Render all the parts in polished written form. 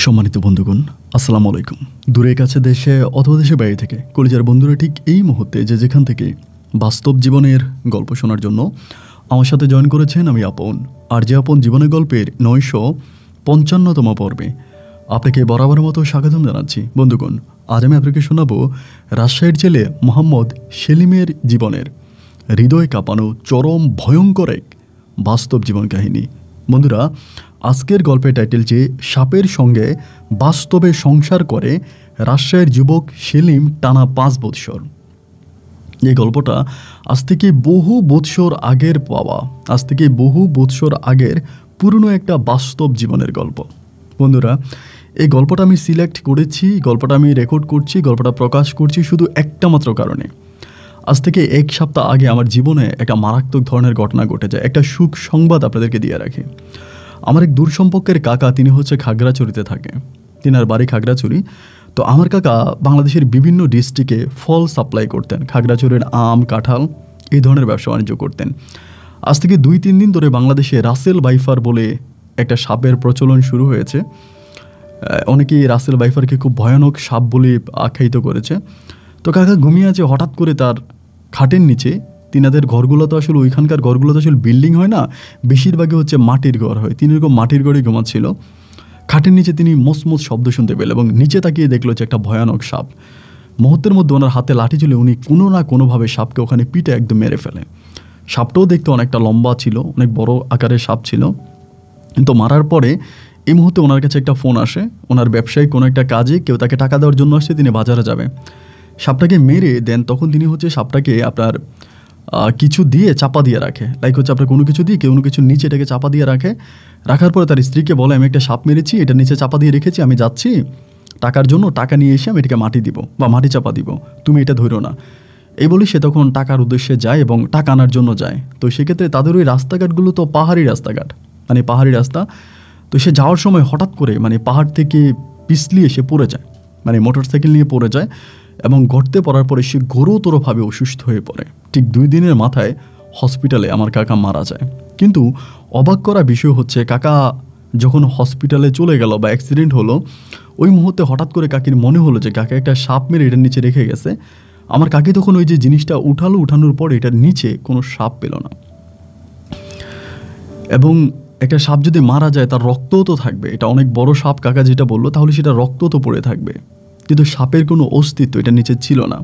সম্মানিত বন্ধুগণ, আসসালামু আলাইকুম। দূরে কাছে দেশে অথবা দেশের বাইরে থেকে কলিজার বন্ধুরা ঠিক এই মুহূর্তে যে যেখান থেকে বাস্তব জীবনের গল্প শোনার জন্য আমার সাথে জয়েন করেছেন, আমি আপন। আর যে আপন জীবনের গল্পের 955তম পর্বে আপনাকে বরাবরের মতো স্বাগতম জানাচ্ছি। বন্ধুগণ, আজ আমি আপনাকে শোনাবো রাজশাহীর ছেলে মোহাম্মদ সেলিমের জীবনের হৃদয় কাঁপানো চরম ভয়ঙ্কর এক বাস্তব জীবন কাহিনী। বন্ধুরা, আজকের গল্পের টাইটেল যে সাপের সঙ্গে বাস্তবে সংসার করে রাজশাহীর যুবক সেলিম টানা 5 বৎসর। এই গল্পটা আজ থেকে বহু বৎসর আগের পাওয়া, আজ থেকে বহু বৎসর আগের পুরনো একটা বাস্তব জীবনের গল্প। বন্ধুরা, এই গল্পটা আমি সিলেক্ট করেছি, গল্পটা আমি রেকর্ড করছি, গল্পটা প্রকাশ করছি শুধু একটা মাত্র কারণে। আজ থেকে 1 সপ্তাহ আগে আমার জীবনে একটা মারাত্মক ধরনের ঘটনা ঘটে যায়। একটা সুখ সংবাদ আপনাদেরকে দিয়ে রাখি। আমার এক দূর সম্পর্কের কাকা, তিনি হচ্ছে খাগড়াছড়িতে থাকে, তিনার বাড়ি খাগড়াছড়ি। তো আমার কাকা বাংলাদেশের বিভিন্ন ডিস্ট্রিক্টে ফল সাপ্লাই করতেন। খাগড়াছড়ির আম, কাঁঠাল এই ধরনের ব্যবসা বাণিজ্য করতেন। আজ থেকে 2-3 দিন ধরে বাংলাদেশে রাসেল বাইফার বলে একটা সাপের প্রচলন শুরু হয়েছে। অনেকেই রাসেল বাইফারকে খুব ভয়ানক সাপ বলে আখ্যায়িত করেছে। তো কাকা ঘুমিয়ে আছে, হঠাৎ করে তার খাটের নিচে, তিনাদের ঘরগুলো তো আসলে ওইখানকার ঘরগুলো তো আসলে বিল্ডিং হয় না, বেশিরভাগই হচ্ছে মাটির ঘর হয়। তিনি এরকম মাটির ঘরেই ঘুমাচ্ছিল। খাটের নিচে তিনি মসমস শব্দ শুনতে পেলেন এবং নিচে তাকিয়ে দেখলো যে একটা ভয়ানক সাপ। মুহূর্তের মধ্যে ওনার হাতে লাঠি ছিল, উনি কোনো না কোনোভাবে সাপকে ওখানে পিঠে একদম মেরে ফেলে। সাপটাও দেখতে অনেকটা লম্বা ছিল, অনেক বড় আকারের সাপ ছিল। কিন্তু মারার পরে এই মুহূর্তে ওনার কাছে একটা ফোন আসে, ওনার ব্যবসায়িক কোনো একটা কাজে কেউ তাকে টাকা দেওয়ার জন্য আসছে, তিনি বাজারে যাবে। সাপটাকে মেরে দেন, তখন তিনি হচ্ছে সাপটাকে আপনার কিছু দিয়ে চাপা দিয়ে রাখে, লাইক হচ্ছে আপনার কোনো কিছু দিয়ে কোনো কিছু নিচে এটাকে চাপা দিয়ে রাখে। রাখার পরে তার স্ত্রীকে বলে, আমি একটা সাপ মেরেছি, এটা নিচে চাপা দিয়ে রেখেছি, আমি যাচ্ছি টাকার জন্য, টাকা নিয়ে এসে আমি এটাকে মাটি দিব বা মাটি চাপা দিব, তুমি এটা ধরো না। এই বলি সে তখন টাকার উদ্দেশ্যে যায় এবং টাকা আনার জন্য যায়। তো সেক্ষেত্রে তাদের ওই রাস্তাঘাটগুলো তো পাহাড়ি রাস্তাঘাট, মানে পাহাড়ি রাস্তা। তো সে যাওয়ার সময় হঠাৎ করে মানে পাহাড় থেকে পিছলিয়ে সে পড়ে যায়, মানে মোটরসাইকেল নিয়ে পড়ে যায় এবং গর্তে পড়ার পরে সে গুরুতরভাবে অসুস্থ হয়ে পড়ে। ঠিক 2 দিনের মাথায় হসপিটালে আমার কাকা মারা যায়। কিন্তু অবাক করা বিষয় হচ্ছে, কাকা যখন হসপিটালে চলে গেল বা অ্যাক্সিডেন্ট হলো, ওই মুহূর্তে হঠাৎ করে কাকির মনে হলো যে কাকা একটা সাপ মেরে এটার নিচে রেখে গেছে। আমার কাকি তখন ওই যে জিনিসটা উঠানোর পরে এটার নিচে কোনো সাপ পেল না। এবং একটা সাপ যদি মারা যায় তার রক্তও তো থাকবে, এটা অনেক বড় সাপ কাকা যেটা বললো, তাহলে সেটা রক্ত তো পড়ে থাকবে, কিন্তু সাপের কোনো অস্তিত্ব এটা নিচে ছিল না।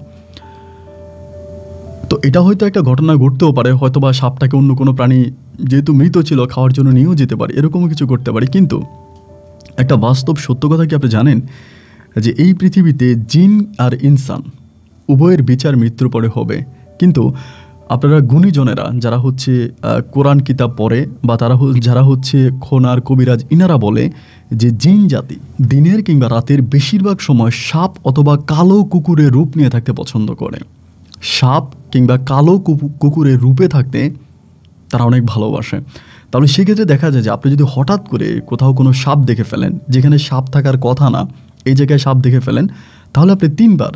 তো এটা হয়তো একটা ঘটনা ঘটতেও পারে, হয়তো বা সাপটাকে অন্য কোনো প্রাণী যেহেতু মৃত ছিল খাওয়ার জন্য নিয়েও যেতে পারে, এরকমও কিছু করতে পারে। কিন্তু একটা বাস্তব সত্য কথা কি আপনি জানেন যে এই পৃথিবীতে জিন আর ইনসান উভয়ের বিচার মৃত্যুর পরে হবে। কিন্তু আপনারা গুণীজনেরা যারা হচ্ছে কোরআন কিতাব পড়ে বা যারা হচ্ছে খোনার কবিরাজ, ইনারা বলে যে জিন জাতি দিনের কিংবা রাতের বেশিরভাগ সময় সাপ অথবা কালো কুকুরের রূপ নিয়ে থাকতে পছন্দ করে। সাপ কিংবা কালো কুকুরের রূপে থাকতে তারা অনেক ভালোবাসে। তাহলে সেক্ষেত্রে দেখা যায় যে আপনি যদি হঠাৎ করে কোথাও কোনো সাপ দেখে ফেলেন, যেখানে সাপ থাকার কথা না, এই জায়গায় সাপ দেখে ফেলেন, তাহলে আপনি 3 বার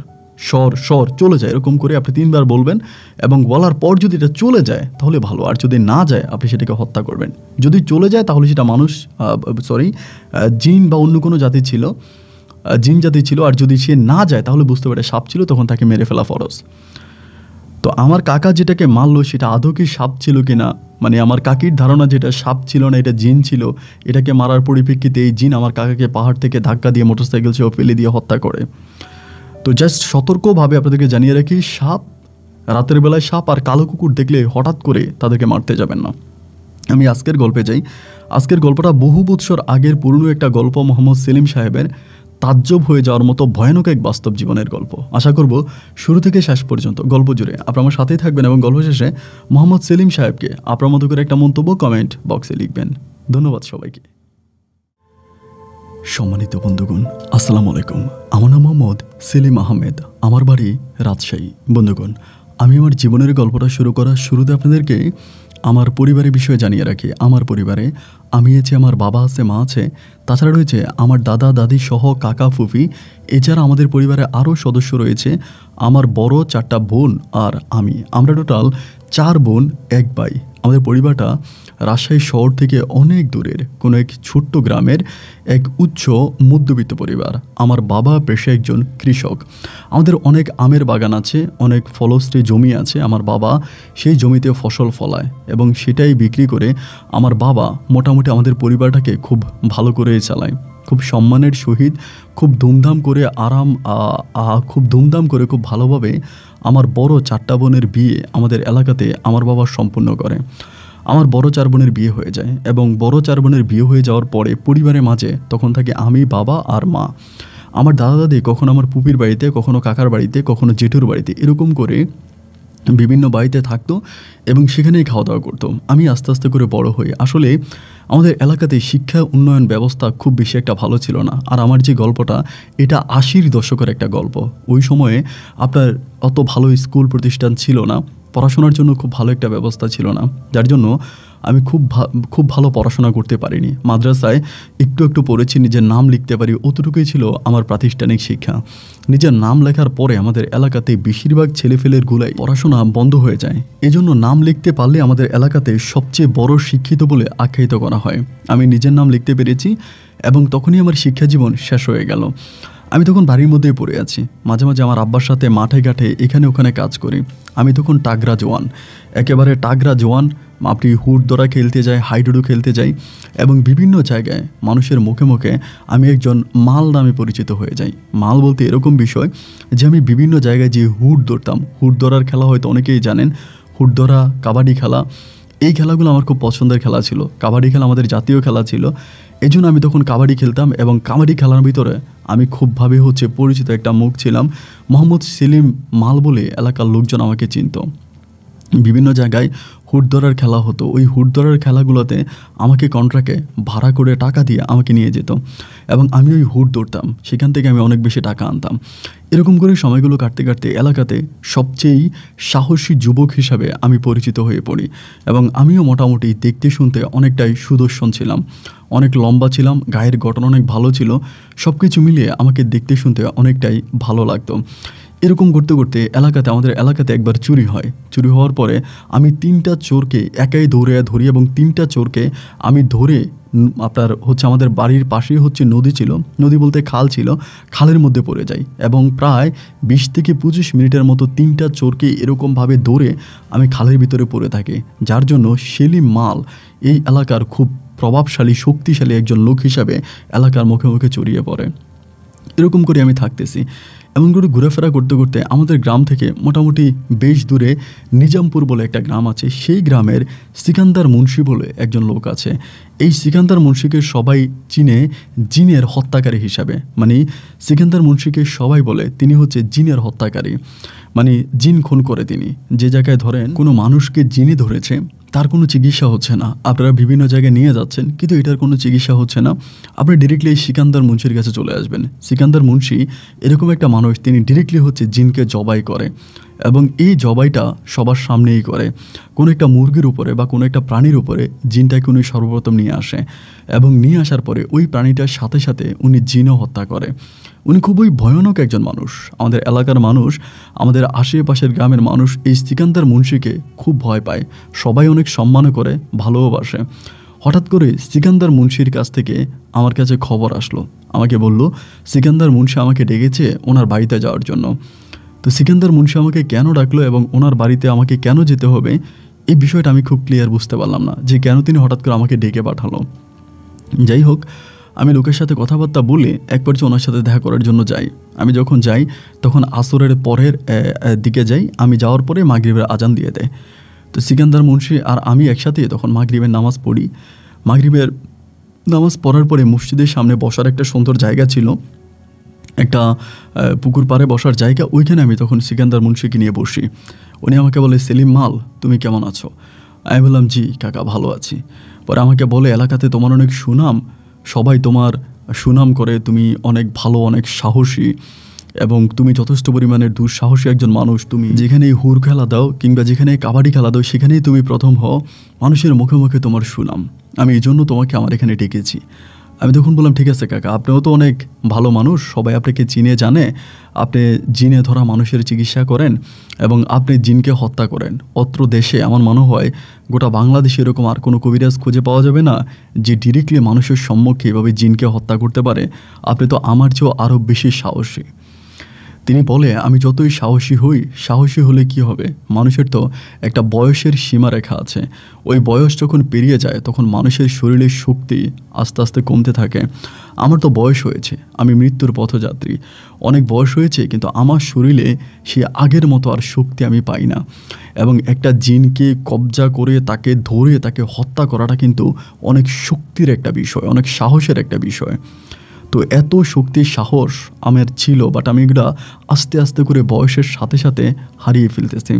সর চলে যায় এরকম করে আপনি 3 বার বলবেন এবং বলার পর যদি এটা চলে যায় তাহলে ভালো, আর যদি না যায় আপনি সেটাকে হত্যা করবেন। যদি চলে যায় তাহলে সেটা জিন বা অন্য কোনো জাতি ছিল, জিন জাতি ছিল। আর যদি সে না যায় তাহলে বুঝতে পারে সাপ ছিল, তখন তাকে মেরে ফেলা ফরজ। তো আমার কাকা যেটাকে মারলো সেটা আদৌ কি সাপ ছিল কিনা, মানে আমার কাকির ধারণা যেটা সাপ ছিল না, এটা জিন ছিল। এটাকে মারার পরিপ্রেক্ষিতে এই জিন আমার কাকাকে পাহাড় থেকে ধাক্কা দিয়ে মোটরসাইকেল সহ ফেলে দিয়ে হত্যা করে। তো জাস্ট সতর্কভাবে আপনাদেরকে জানিয়ে রাখি, সাপ রাতের বেলায় সাপ আর কালো কুকুর দেখলে হঠাৎ করে তাদেরকে মারতে যাবেন না। আমি আজকের গল্পে যাই। আজকের গল্পটা বহু বৎসর আগের পুরনো একটা গল্প, মোহাম্মদ সেলিম সাহেবের তাজ্জব হয়ে যাওয়ার মতো ভয়ানক এক বাস্তব জীবনের গল্প। আশা করব শুরু থেকে শেষ পর্যন্ত গল্প জুড়ে আপনার আমার সাথেই থাকবেন এবং গল্প শেষে মোহাম্মদ সেলিম সাহেবকে আপনার মতো করে একটা মন্তব্য কমেন্ট বক্সে লিখবেন। ধন্যবাদ সবাইকে। সম্মানিত বন্ধুগণ, আসসালামু আলাইকুম। আমার নাম মোহাম্মদ সেলিম আহমেদ, আমার বাড়ি রাজশাহী। বন্ধুগণ, আমি আমার জীবনের গল্পটা শুরু করার শুরুতে আপনাদেরকে আমার পরিবারের বিষয়ে জানিয়ে রাখি। আমার পরিবারে আমি আছি, আমার বাবা আছে, মা আছে, তাছাড়া রয়েছে আমার দাদা দাদি সহ কাকা ফুফি। এছাড়া আমাদের পরিবারে আরও সদস্য রয়েছে, আমার বড় 4টা বোন আর আমি। আমরা টোটাল 4 বোন 1 ভাই। আমাদের পরিবারটা রাজশাহী শহর থেকে অনেক দূরের কোনো এক ছোট্ট গ্রামের এক উচ্চ মধ্যবিত্ত পরিবার। আমার বাবা পেশায় একজন কৃষক। আমাদের অনেক আমের বাগান আছে, অনেক ফলশ্রী জমি আছে। আমার বাবা সেই জমিতে ফসল ফলায় এবং সেটাই বিক্রি করে আমার বাবা মোটামুটি আমাদের পরিবারটাকে খুব ভালো করে চালায়, খুব সম্মানের সহিত, খুব ধুমধাম করে খুব ভালোভাবে আমার বড় 4টা বোনের বিয়ে আমাদের এলাকাতে আমার বাবা সম্পূর্ণ করে। আমার বড় 4 বোনের বিয়ে হয়ে যায় এবং বড় 4 বোনের বিয়ে হয়ে যাওয়ার পরে পরিবারের মাঝে তখন থাকে আমি, বাবা আর মা। আমার দাদা দাদি কখনো আমার পুপির বাড়িতে, কখনো কাকার বাড়িতে, কখনো জেঠুর বাড়িতে, এরকম করে বিভিন্ন বাড়িতে থাকতো এবং সেখানেই খাওয়া দাওয়া করতো। আমি আস্তে আস্তে করে বড় হই। আসলে আমাদের এলাকাতে শিক্ষা উন্নয়ন ব্যবস্থা খুব বেশি একটা ভালো ছিল না। আর আমার যে গল্পটা, এটা 80-র দশকের একটা গল্প। ওই সময়ে আপনার অত ভালো স্কুল প্রতিষ্ঠান ছিল না, পড়াশোনার জন্য খুব ভালো একটা ব্যবস্থা ছিল না, যার জন্য আমি খুব ভালো পড়াশোনা করতে পারিনি। মাদ্রাসায় একটু একটু পড়েছি, নিজের নাম লিখতে পারি, অতটুকুই ছিল আমার প্রাতিষ্ঠানিক শিক্ষা। নিজের নাম লেখার পরে আমাদের এলাকাতে বেশিরভাগ ছেলেফেলের গুলাই পড়াশোনা বন্ধ হয়ে যায়। এজন্য নাম লিখতে পারলে আমাদের এলাকাতে সবচেয়ে বড় শিক্ষিত বলে আখ্যায়িত করা হয়। আমি নিজের নাম লিখতে পেরেছি এবং তখনই আমার শিক্ষা জীবন শেষ হয়ে গেল। আমি তখন বাড়ির মধ্যেই পড়ে আছি। মাঝে মাঝে আমার আব্বার সাথে মাঠে ঘাটে এখানে ওখানে কাজ করি। আমি তখন টাগরা জোয়ান, একেবারে টাগরা জোয়ান। আপনি হুড়দরা খেলতে যাই, হাইডুডু খেলতে যাই এবং বিভিন্ন জায়গায় মানুষের মুখে মুখে আমি একজন মাল নামে পরিচিত হয়ে যাই। মাল বলতে এরকম বিষয় যে আমি বিভিন্ন জায়গায় যে হুড় ধরতাম, হুড় ধরার খেলা হয়তো অনেকেই জানেন, হুড় ধরা, কাবাডি খেলা, এই খেলাগুলো আমার খুব পছন্দের খেলা ছিল। কাবাডি খেলা আমাদের জাতীয় খেলা ছিল, এই জন্য আমি তখন কাবাডি খেলতাম এবং কাবাডি খেলার ভিতরে আমি খুবভাবে পরিচিত একটা মুখ ছিলাম। মোহাম্মদ সেলিম মাল বলে এলাকার লোকজন আমাকে চিনত। বিভিন্ন জায়গায় হুট ধরার খেলা হতো, ওই হুট ধরার খেলাগুলোতে আমাকে কন্ট্রাক্টে ভাড়া করে টাকা দিয়ে আমাকে নিয়ে যেত এবং আমি ওই হুট ধরতাম, সেখান থেকে আমি অনেক বেশি টাকা আনতাম। এরকম করে সময়গুলো কাটতে কাটতে এলাকাতে সবচেয়ে সাহসী যুবক হিসাবে আমি পরিচিত হয়ে পড়ি এবং আমিও মোটামুটি দেখতে শুনতে অনেকটাই সুদর্শন ছিলাম, অনেক লম্বা ছিলাম, গায়ের গঠন অনেক ভালো ছিল। সব কিছু মিলিয়ে আমাকে দেখতে শুনতে অনেকটাই ভালো লাগতো। এরকম করতে করতে আমাদের এলাকাতে একবার চুরি হয়। চুরি হওয়ার পরে আমি 3টা চোরকে একাই ধরে ধরি এবং 3টা চোরকে আমি ধরে আমাদের বাড়ির পাশেই নদী ছিল, নদী বলতে খাল ছিল, খালের মধ্যে পড়ে যাই এবং প্রায় 20 থেকে 25 মিনিটের মতো 3টা চোরকে এরকমভাবে ধরে আমি খালের ভিতরে পড়ে থাকি, যার জন্য সেলিম মাল এই এলাকার খুব প্রভাবশালী শক্তিশালী একজন লোক হিসাবে এলাকার মুখে মুখে ছড়িয়ে পড়ে। এরকম করে আমি থাকতেছি। এমন করে ঘোরাফেরা করতে করতে আমাদের গ্রাম থেকে মোটামুটি বেশ দূরে নিজামপুর বলে একটা গ্রাম আছে, সেই গ্রামের সিকান্দার মুন্সি বলে একজন লোক আছে। এই সিকান্দার মুন্সিকে সবাই চিনে জিনের হত্যাকারী হিসাবে, মানে সিকান্দার মুন্সিকে সবাই বলে তিনি জিনের হত্যাকারী, মানে জিন খুন করে তিনি। যে জায়গায় ধরেন কোনো মানুষকে জিনে ধরেছে, তার কোনো চিকিৎসা হচ্ছে না, আপনারা বিভিন্ন জায়গায় নিয়ে যাচ্ছেন কিন্তু এটার কোনো চিকিৎসা হচ্ছে না, আপনি ডিরেক্টলি এই সিকান্দার মুন্সির কাছে চলে আসবেন। সিকান্দার মুন্সি এরকম একটা মানুষ, তিনি ডিরেক্টলি জিনকে জবাই করে এবং এই জবাইটা সবার সামনেই করে। কোনো একটা মুরগির উপরে বা কোনো একটা প্রাণীর উপরে জিনটাকে উনি সর্বপ্রথম নিয়ে আসে এবং নিয়ে আসার পরে ওই প্রাণীটার সাথে সাথে উনি জিনও হত্যা করে। উনি খুবই ভয়ানক একজন মানুষ। আমাদের এলাকার মানুষ, আমাদের আশেপাশের গ্রামের মানুষ এই সিকান্দার মুন্সিকে খুব ভয় পায়, সবাই অনেক সম্মান করে, ভালোবাসে। হঠাৎ করে সিকান্দার মুন্সির কাছ থেকে আমার কাছে খবর আসলো, আমাকে বলল সিকান্দার মুন্সি আমাকে ডেকেছে ওনার বাড়িতে যাওয়ার জন্য। তো সিকান্দার মুন্সি আমাকে কেন ডাকলো এবং ওনার বাড়িতে আমাকে কেন যেতে হবে, এই বিষয়টা আমি খুব ক্লিয়ার বুঝতে পারলাম না যে কেন তিনি হঠাৎ করে আমাকে ডেকে পাঠালো। যাই হোক, আমি লোকের সাথে কথাবার্তা বলে এক পর্যায়ে ওনার সাথে দেখা করার জন্য যাই। আমি যখন যাই তখন আসরের পরের দিকে যাই, আমি যাওয়ার পরে মাগরিবের আজান দিয়ে দেয়। তো সিকান্দার মুন্সি আর আমি একসাথে তখন মাগরিবের নামাজ পড়ি। মাগরিবের নামাজ পড়ার পরে মসজিদের সামনে বসার একটা সুন্দর জায়গা ছিল, একটা পুকুর পাড়ে বসার জায়গা, ওইখানে আমি তখন সিকান্দার মুন্সিকে নিয়ে বসি। উনি আমাকে বলে, সেলিম মাল তুমি কেমন আছো? আমি বললাম, জি কাকা ভালো আছি। পরে আমাকে বলে, এলাকাতে তোমার অনেক সুনাম, সবাই তোমার সুনাম করে, তুমি অনেক ভালো, অনেক সাহসী এবং তুমি যথেষ্ট পরিমাণের দুঃসাহসী একজন মানুষ। তুমি যেখানেই হুর খেলা দাও কিংবা যেখানে কাবাডি খেলা দাও সেখানেই তুমি প্রথম হও, মানুষের মুখে মুখে তোমার সুনাম, আমি এই জন্য তোমাকে আমার এখানে ডেকেছি। আমি তখন বললাম, ঠিক আছে কাকা, আপনিও তো অনেক ভালো মানুষ, সবাই আপনাকে চিনে জানে, আপনি জিনে ধরা মানুষের চিকিৎসা করেন এবং আপনি জিনকে হত্যা করেন। অত্র দেশে আমার মনে হয় গোটা বাংলাদেশে এরকম আর কোনো কবিরাজ খুঁজে পাওয়া যাবে না যে ডিরেক্টলি মানুষের সম্মুখে এভাবে জিনকে হত্যা করতে পারে। আপনি তো আমার চেয়েও আরও বেশি সাহসী। তিনি বলে, আমি যতই সাহসী হলে কি হবে, মানুষের তো একটা বয়সের সীমারেখা আছে। ওই বয়স যখন পেরিয়ে যায় তখন মানুষের শরীরের শক্তি আস্তে আস্তে কমতে থাকে। আমার তো বয়স হয়েছে, আমি মৃত্যুর পথযাত্রী, অনেক বয়স হয়েছে, কিন্তু আমার শরীরে সে আগের মতো আর শক্তি আমি পাই না। এবং একটা জিনকে কবজা করে তাকে ধরে তাকে হত্যা করাটা কিন্তু অনেক শক্তির একটা বিষয়, অনেক সাহসের একটা বিষয়। তো এত শক্তির সাহস আমার ছিল, বাট আমি এগুলা আস্তে আস্তে করে বয়সের সাথে সাথে হারিয়ে ফেলতেছি।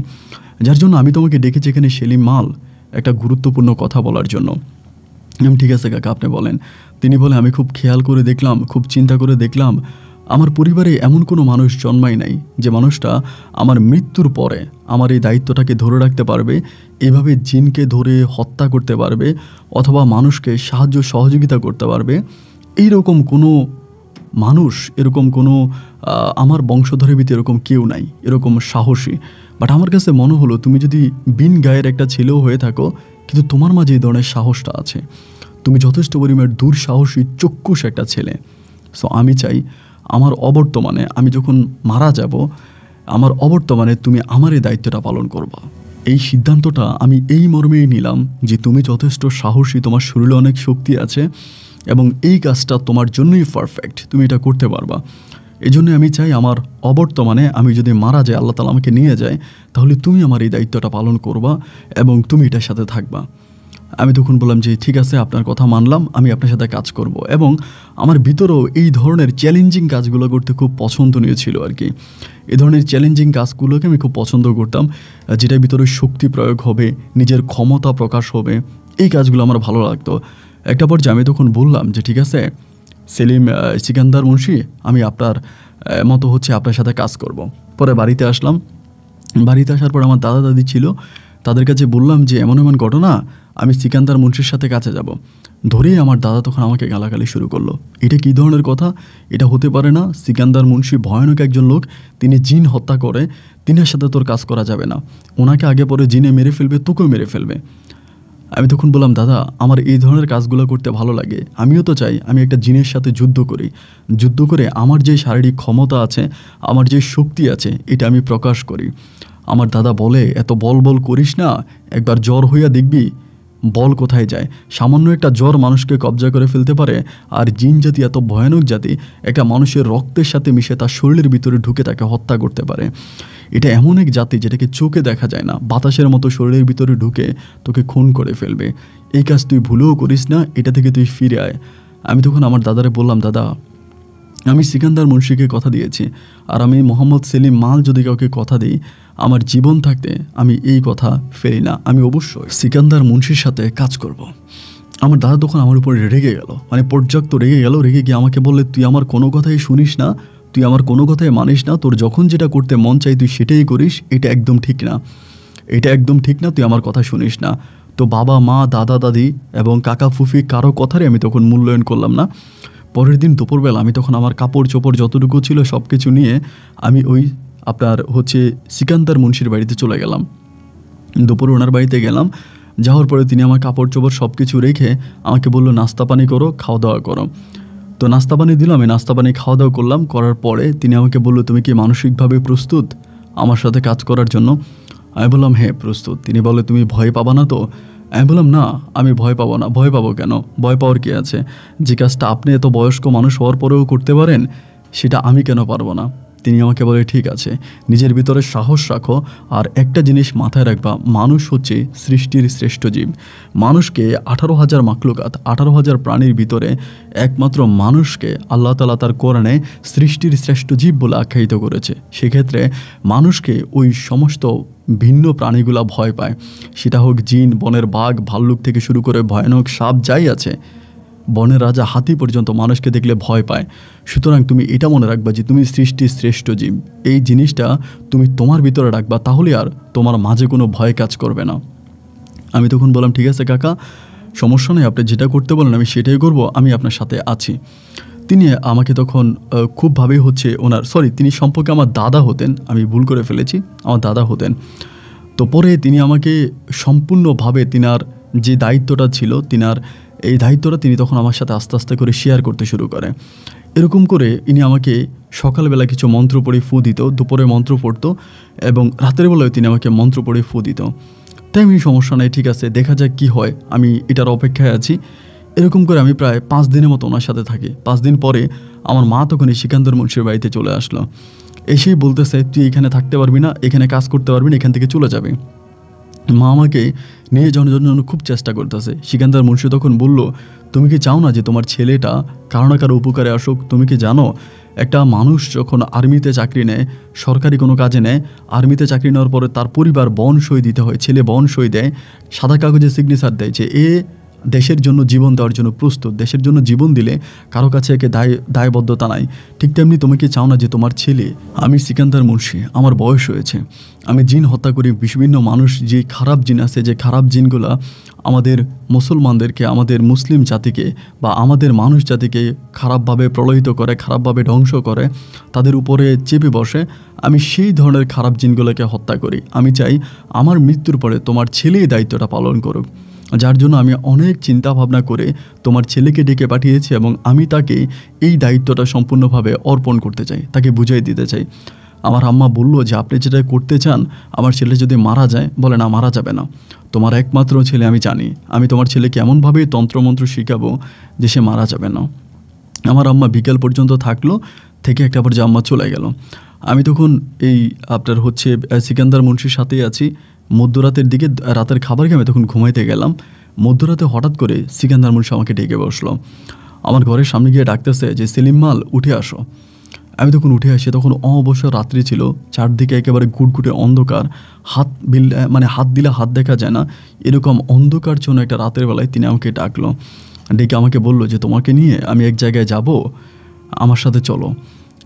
যার জন্য আমি তোমাকে ডেকেছি এখানে সেলিম মাল একটা গুরুত্বপূর্ণ কথা বলার জন্য। ঠিক আছে কাকা, আপনি বলেন। তিনি বলে, আমি খুব খেয়াল করে দেখলাম, খুব চিন্তা করে দেখলাম, আমার পরিবারে এমন কোনো মানুষ জন্মাই নাই যে মানুষটা আমার মৃত্যুর পরে আমার এই দায়িত্বটাকে ধরে রাখতে পারবে, এভাবে জিনকে ধরে হত্যা করতে পারবে অথবা মানুষকে সাহায্য সহযোগিতা করতে পারবে। এইরকম কোনো মানুষ, এরকম কোনো আমার বংশধরের ভিতরে এরকম কেউ নাই এরকম সাহসী। বাট আমার কাছে মনে হলো তুমি যদি বিন গায়ের একটা ছেলেও হয়ে থাকো, কিন্তু তোমার মাঝে এই ধরনের সাহসটা আছে। তুমি যথেষ্ট পরিমাণ দুঃসাহসী চক্ষুষ একটা ছেলে। সো আমি চাই আমার অবর্তমানে, আমি যখন মারা যাব, আমার অবর্তমানে তুমি আমার এই দায়িত্বটা পালন করবা। এই সিদ্ধান্তটা আমি এই মর্মেই নিলাম যে তুমি যথেষ্ট সাহসী, তোমার শরীরে অনেক শক্তি আছে এবং এই কাজটা তোমার জন্যই পারফেক্ট, তুমি এটা করতে পারবা। এই জন্য আমি চাই আমার অবর্তমানে আমি যদি মারা যাই, আল্লাহ তাআলা আমাকে নিয়ে যায়, তাহলে তুমি আমার এই দায়িত্বটা পালন করবা এবং তুমি এটার সাথে থাকবা। আমি তখন বললাম যে ঠিক আছে, আপনার কথা মানলাম, আমি আপনার সাথে কাজ করব। এবং আমার ভিতরেও এই ধরনের চ্যালেঞ্জিং কাজগুলো করতে খুব পছন্দনীয় ছিল আর কি। এই ধরনের চ্যালেঞ্জিং কাজগুলোকে আমি খুব পছন্দ করতাম, যেটার ভিতরে শক্তি প্রয়োগ হবে, নিজের ক্ষমতা প্রকাশ হবে, এই কাজগুলো আমার ভালো লাগতো। একটা পর্যায়ে আমি তখন বললাম যে ঠিক আছে সেলিম সিকান্দার মুন্সি, আমি আপনার মতো আপনার সাথে কাজ করব। পরে বাড়িতে আসলাম। বাড়িতে আসার পর আমার দাদা দাদি ছিল, তাদের কাছে বললাম যে এমন এমন ঘটনা, আমি সিকান্দার মুন্সির সাথে কাছে যাব। ধরেই আমার দাদা তখন আমাকে গালাগালি শুরু করলো, এটা কী ধরনের কথা, এটা হতে পারে না, সিকান্দার মুন্সি ভয়ানক একজন লোক, তিনি জিন হত্যা করে, তিনের সাথে তোর কাজ করা যাবে না, ওনাকে আগে পরে জিনে মেরে ফেলবে, তোকেও মেরে ফেলবে। আমি তখন বললাম, দাদা আমার এই ধরনের কাজগুলো করতে ভালো লাগে, আমিও তো চাই আমি একটা জিনের সাথে যুদ্ধ করি, যুদ্ধ করে আমার যে শারীরিক ক্ষমতা আছে, আমার যে শক্তি আছে, এটা আমি প্রকাশ করি। আমার দাদা বলে, এত বল বল করিস না, একবার জ্বর হইয়া দেখবি বল কোথায় যায়। সামান্য একটা জ্বর মানুষকে কবজা করে ফেলতে পারে, আর জিন জাতি এত ভয়ানক জাতি, একটা মানুষের রক্তের সাথে মিশে তার শরীরের ভিতরে ঢুকে তাকে হত্যা করতে পারে। এটা এমন এক জাতি যেটাকে চোখে দেখা যায় না, বাতাসের মতো শরীরের ভিতরে ঢুকে তোকে খুন করে ফেলবে। এই কাজ তুই ভুলেও করিস না, এটা থেকে তুই ফিরে আয়। আমি তখন আমার দাদারে বললাম, দাদা আমি সিকান্দার মুন্সিকে কথা দিয়েছি, আর আমি মোহাম্মদ সেলিম মাল যদি কাউকে কথা দিই, আমার জীবন থাকতে আমি এই কথা ফেরি না, আমি অবশ্যই সিকান্দার মুন্সির সাথে কাজ করব। আমার দাদা তখন আমার উপরে রেগে গেল, মানে পর্যাপ্ত রেগে গেল। রেগে গিয়ে আমাকে বললে, তুই আমার কোনো কথাই শুনিস না, তুই আমার কোনো কথাই মানিস না, তোর যখন যেটা করতে মন চাই তুই সেটাই করিস, এটা একদম ঠিক না, এটা একদম ঠিক না, তুই আমার কথা শুনিস না। তো বাবা মা দাদা দাদি এবং কাকা ফুফি কারো কথারই আমি তখন মূল্যায়ন করলাম না। পরের দিন দুপুরবেলা আমি তখন আমার কাপড় চোপড় যতটুকু ছিল সব কিছু নিয়ে আমি ওই আপনার সিকান্দার মুন্সির বাড়িতে চলে গেলাম। দুপুরে ওনার বাড়িতে গেলাম, যাওয়ার পরে তিনি আমার কাপড় চোপড় সব কিছু রেখে আমাকে বললো, নাস্তা পানি করো, খাওয়া দাওয়া করো। তো নাস্তা পানি দিল, আমি নাস্তা পানি খাওয়া দাওয়া করলাম। করার পরে তিনি আমাকে বললো, তুমি কি মানসিকভাবে প্রস্তুত আমার সাথে কাজ করার জন্য? আমি বললাম, হ্যাঁ প্রস্তুত। তিনি বলে, তুমি ভয় পাবা না তো? আমি বললাম, না আমি ভয় পাবো না। ভয় পাবো কেন? ভয় পাওয়ার কী আছে? যে কাজটা আপনি এত বয়স্ক মানুষ হওয়ার পরেও করতে পারেন, সেটা আমি কেন পারবো না? তিনি আমাকে বলে, ঠিক আছে, নিজের ভিতরে সাহস রাখো, আর একটা জিনিস মাথায় রাখবা, মানুষ হচ্ছে সৃষ্টির শ্রেষ্ঠ জীব। মানুষকে 18,000 মাখলুকাত, 18,000 প্রাণীর ভিতরে একমাত্র মানুষকে আল্লাহ তাআলা তার কোরআনে সৃষ্টির শ্রেষ্ঠ জীব বলে আখ্যায়িত করেছে। সেক্ষেত্রে মানুষকে ওই সমস্ত ভিন্ন প্রাণীগুলা ভয় পায়, সেটা হোক জিন, বনের বাঘ, ভাল্লুক থেকে শুরু করে ভয়ানক সাপ যাই আছে, বনের রাজা হাতি পর্যন্ত মানুষকে দেখলে ভয় পায়। সুতরাং তুমি এটা মনে রাখবা যে তুমি সৃষ্টির শ্রেষ্ঠ জীব, এই জিনিসটা তুমি তোমার ভিতরে রাখবা, তাহলে আর তোমার মাঝে কোনো ভয় কাজ করবে না। আমি তখন বললাম, ঠিক আছে কাকা, সমস্যা নেই, আপনি যেটা করতে বলেন আমি সেটাই করব, আমি আপনার সাথে আছি। তিনি আমাকে তখন খুবভাবেই হচ্ছে তিনি সম্পর্কে আমার দাদা হতেন, আমি ভুল করে ফেলেছি, আমার দাদা হতেন। তো পরে তিনি আমাকে সম্পূর্ণভাবে তিনার যে দায়িত্বটা ছিল, এই দায়িত্বটা তিনি তখন আমার সাথে আস্তে আস্তে করে শেয়ার করতে শুরু করে। এরকম করে ইনি আমাকে সকালবেলা কিছু মন্ত্র পড়ে ফু দিত, দুপুরে মন্ত্র পড়তো এবং রাতের বেলায় তিনি আমাকে মন্ত্র পড়ে ফু দিত। তাই আমি সমস্যা নেই, ঠিক আছে, দেখা যাক কী হয়, আমি এটার অপেক্ষায় আছি। এরকম করে আমি প্রায় 5 দিনের মতো ওনার সাথে থাকি। 5 দিন পরে আমার মা তখন এই সিকান্দর মুন্সির বাড়িতে চলে আসলো। এসেই বলতেছে, তুই এখানে থাকতে পারবি না, এখানে কাজ করতে পারবি না, এখান থেকে চলে যাবে। মা আমাকে নিয়ে যাওয়ার জন্য খুব চেষ্টা করতেছে। সিকান্দার মুন্সি তখন বলল, তুমি কি চাও না যে তোমার ছেলেটা কারো না কারো উপকারে আসুক? তুমি কি জানো একটা মানুষ যখন আর্মিতে চাকরি নেয়, সরকারি কোনো কাজে নেয়, আর্মিতে চাকরি নেওয়ার পরে তার পরিবার বন সই দিতে হয়, ছেলে বন সই দেয়, সাদা কাগজে সিগনেচার দেয় যে এ দেশের জন্য জীবন দেওয়ার জন্য প্রস্তুত, দেশের জন্য জীবন দিলে কারো কাছে একে দায়বদ্ধতা নাই। ঠিক তেমনি তুমি কি চাও না যে তোমার ছেলে, আমি সিকান্দার মুন্সি, আমার বয়স হয়েছে, আমি জিন হত্যা করি, বিভিন্ন মানুষ যে খারাপ জিন আছে, যে খারাপ জিনগুলা আমাদের মুসলমানদেরকে, আমাদের মুসলিম জাতিকে বা আমাদের মানুষ জাতিকে খারাপভাবে প্রলোভিত করে, খারাপভাবে ধ্বংস করে, তাদের উপরে চেপে বসে, আমি সেই ধরনের খারাপ জিনগুলোকে হত্যা করি। আমি চাই আমার মৃত্যুর পরে তোমার ছেলে এই দায়িত্বটা পালন করুক। যার জন্য আমি অনেক চিন্তা ভাবনা করে তোমার ছেলেকে ডেকে পাঠিয়েছি এবং আমি তাকে এই দায়িত্বটা সম্পূর্ণভাবে অর্পণ করতে চাই, তাকে বুঝিয়ে দিতে চাই। আমার আম্মা বলল যে আপনি যেটা করতে চান, আমার ছেলে যদি মারা যায়, বলে না, মারা যাবে না, তোমার একমাত্র ছেলে, আমি জানি, আমি তোমার ছেলেকে এমনভাবে তন্ত্রমন্ত্র শিখাবো যে সে মারা যাবে না। আমার আম্মা বিকেল পর্যন্ত থাকলো, থেকে একটা পর্যায়ে আম্মা চলে গেল। আমি তখন এই আপনার হচ্ছে সিকান্দার মুন্সির সাথেই আছি। মধ্যরাতের দিকে, রাতের খাবার খেয়ে আমি তখন ঘুমাইতে গেলাম। মধ্যরাতে হঠাৎ করে সিকান্দার মুন্সি আমাকে ডেকে বসলো। আমার ঘরের সামনে গিয়ে ডাকতেছে যে সেলিম মাল, উঠে আসো। আমি তখন উঠে আসি, তখন অবসর রাত্রি ছিল, চারদিকে একেবারে ঘুটঘুটে অন্ধকার, হাত দিলে হাত দেখা যায় না, এরকম অন্ধকার জন্য একটা রাতের বেলায় তিনি আমাকে ডাকলো। ডেকে আমাকে বলল যে তোমাকে নিয়ে আমি এক জায়গায় যাব, আমার সাথে চলো।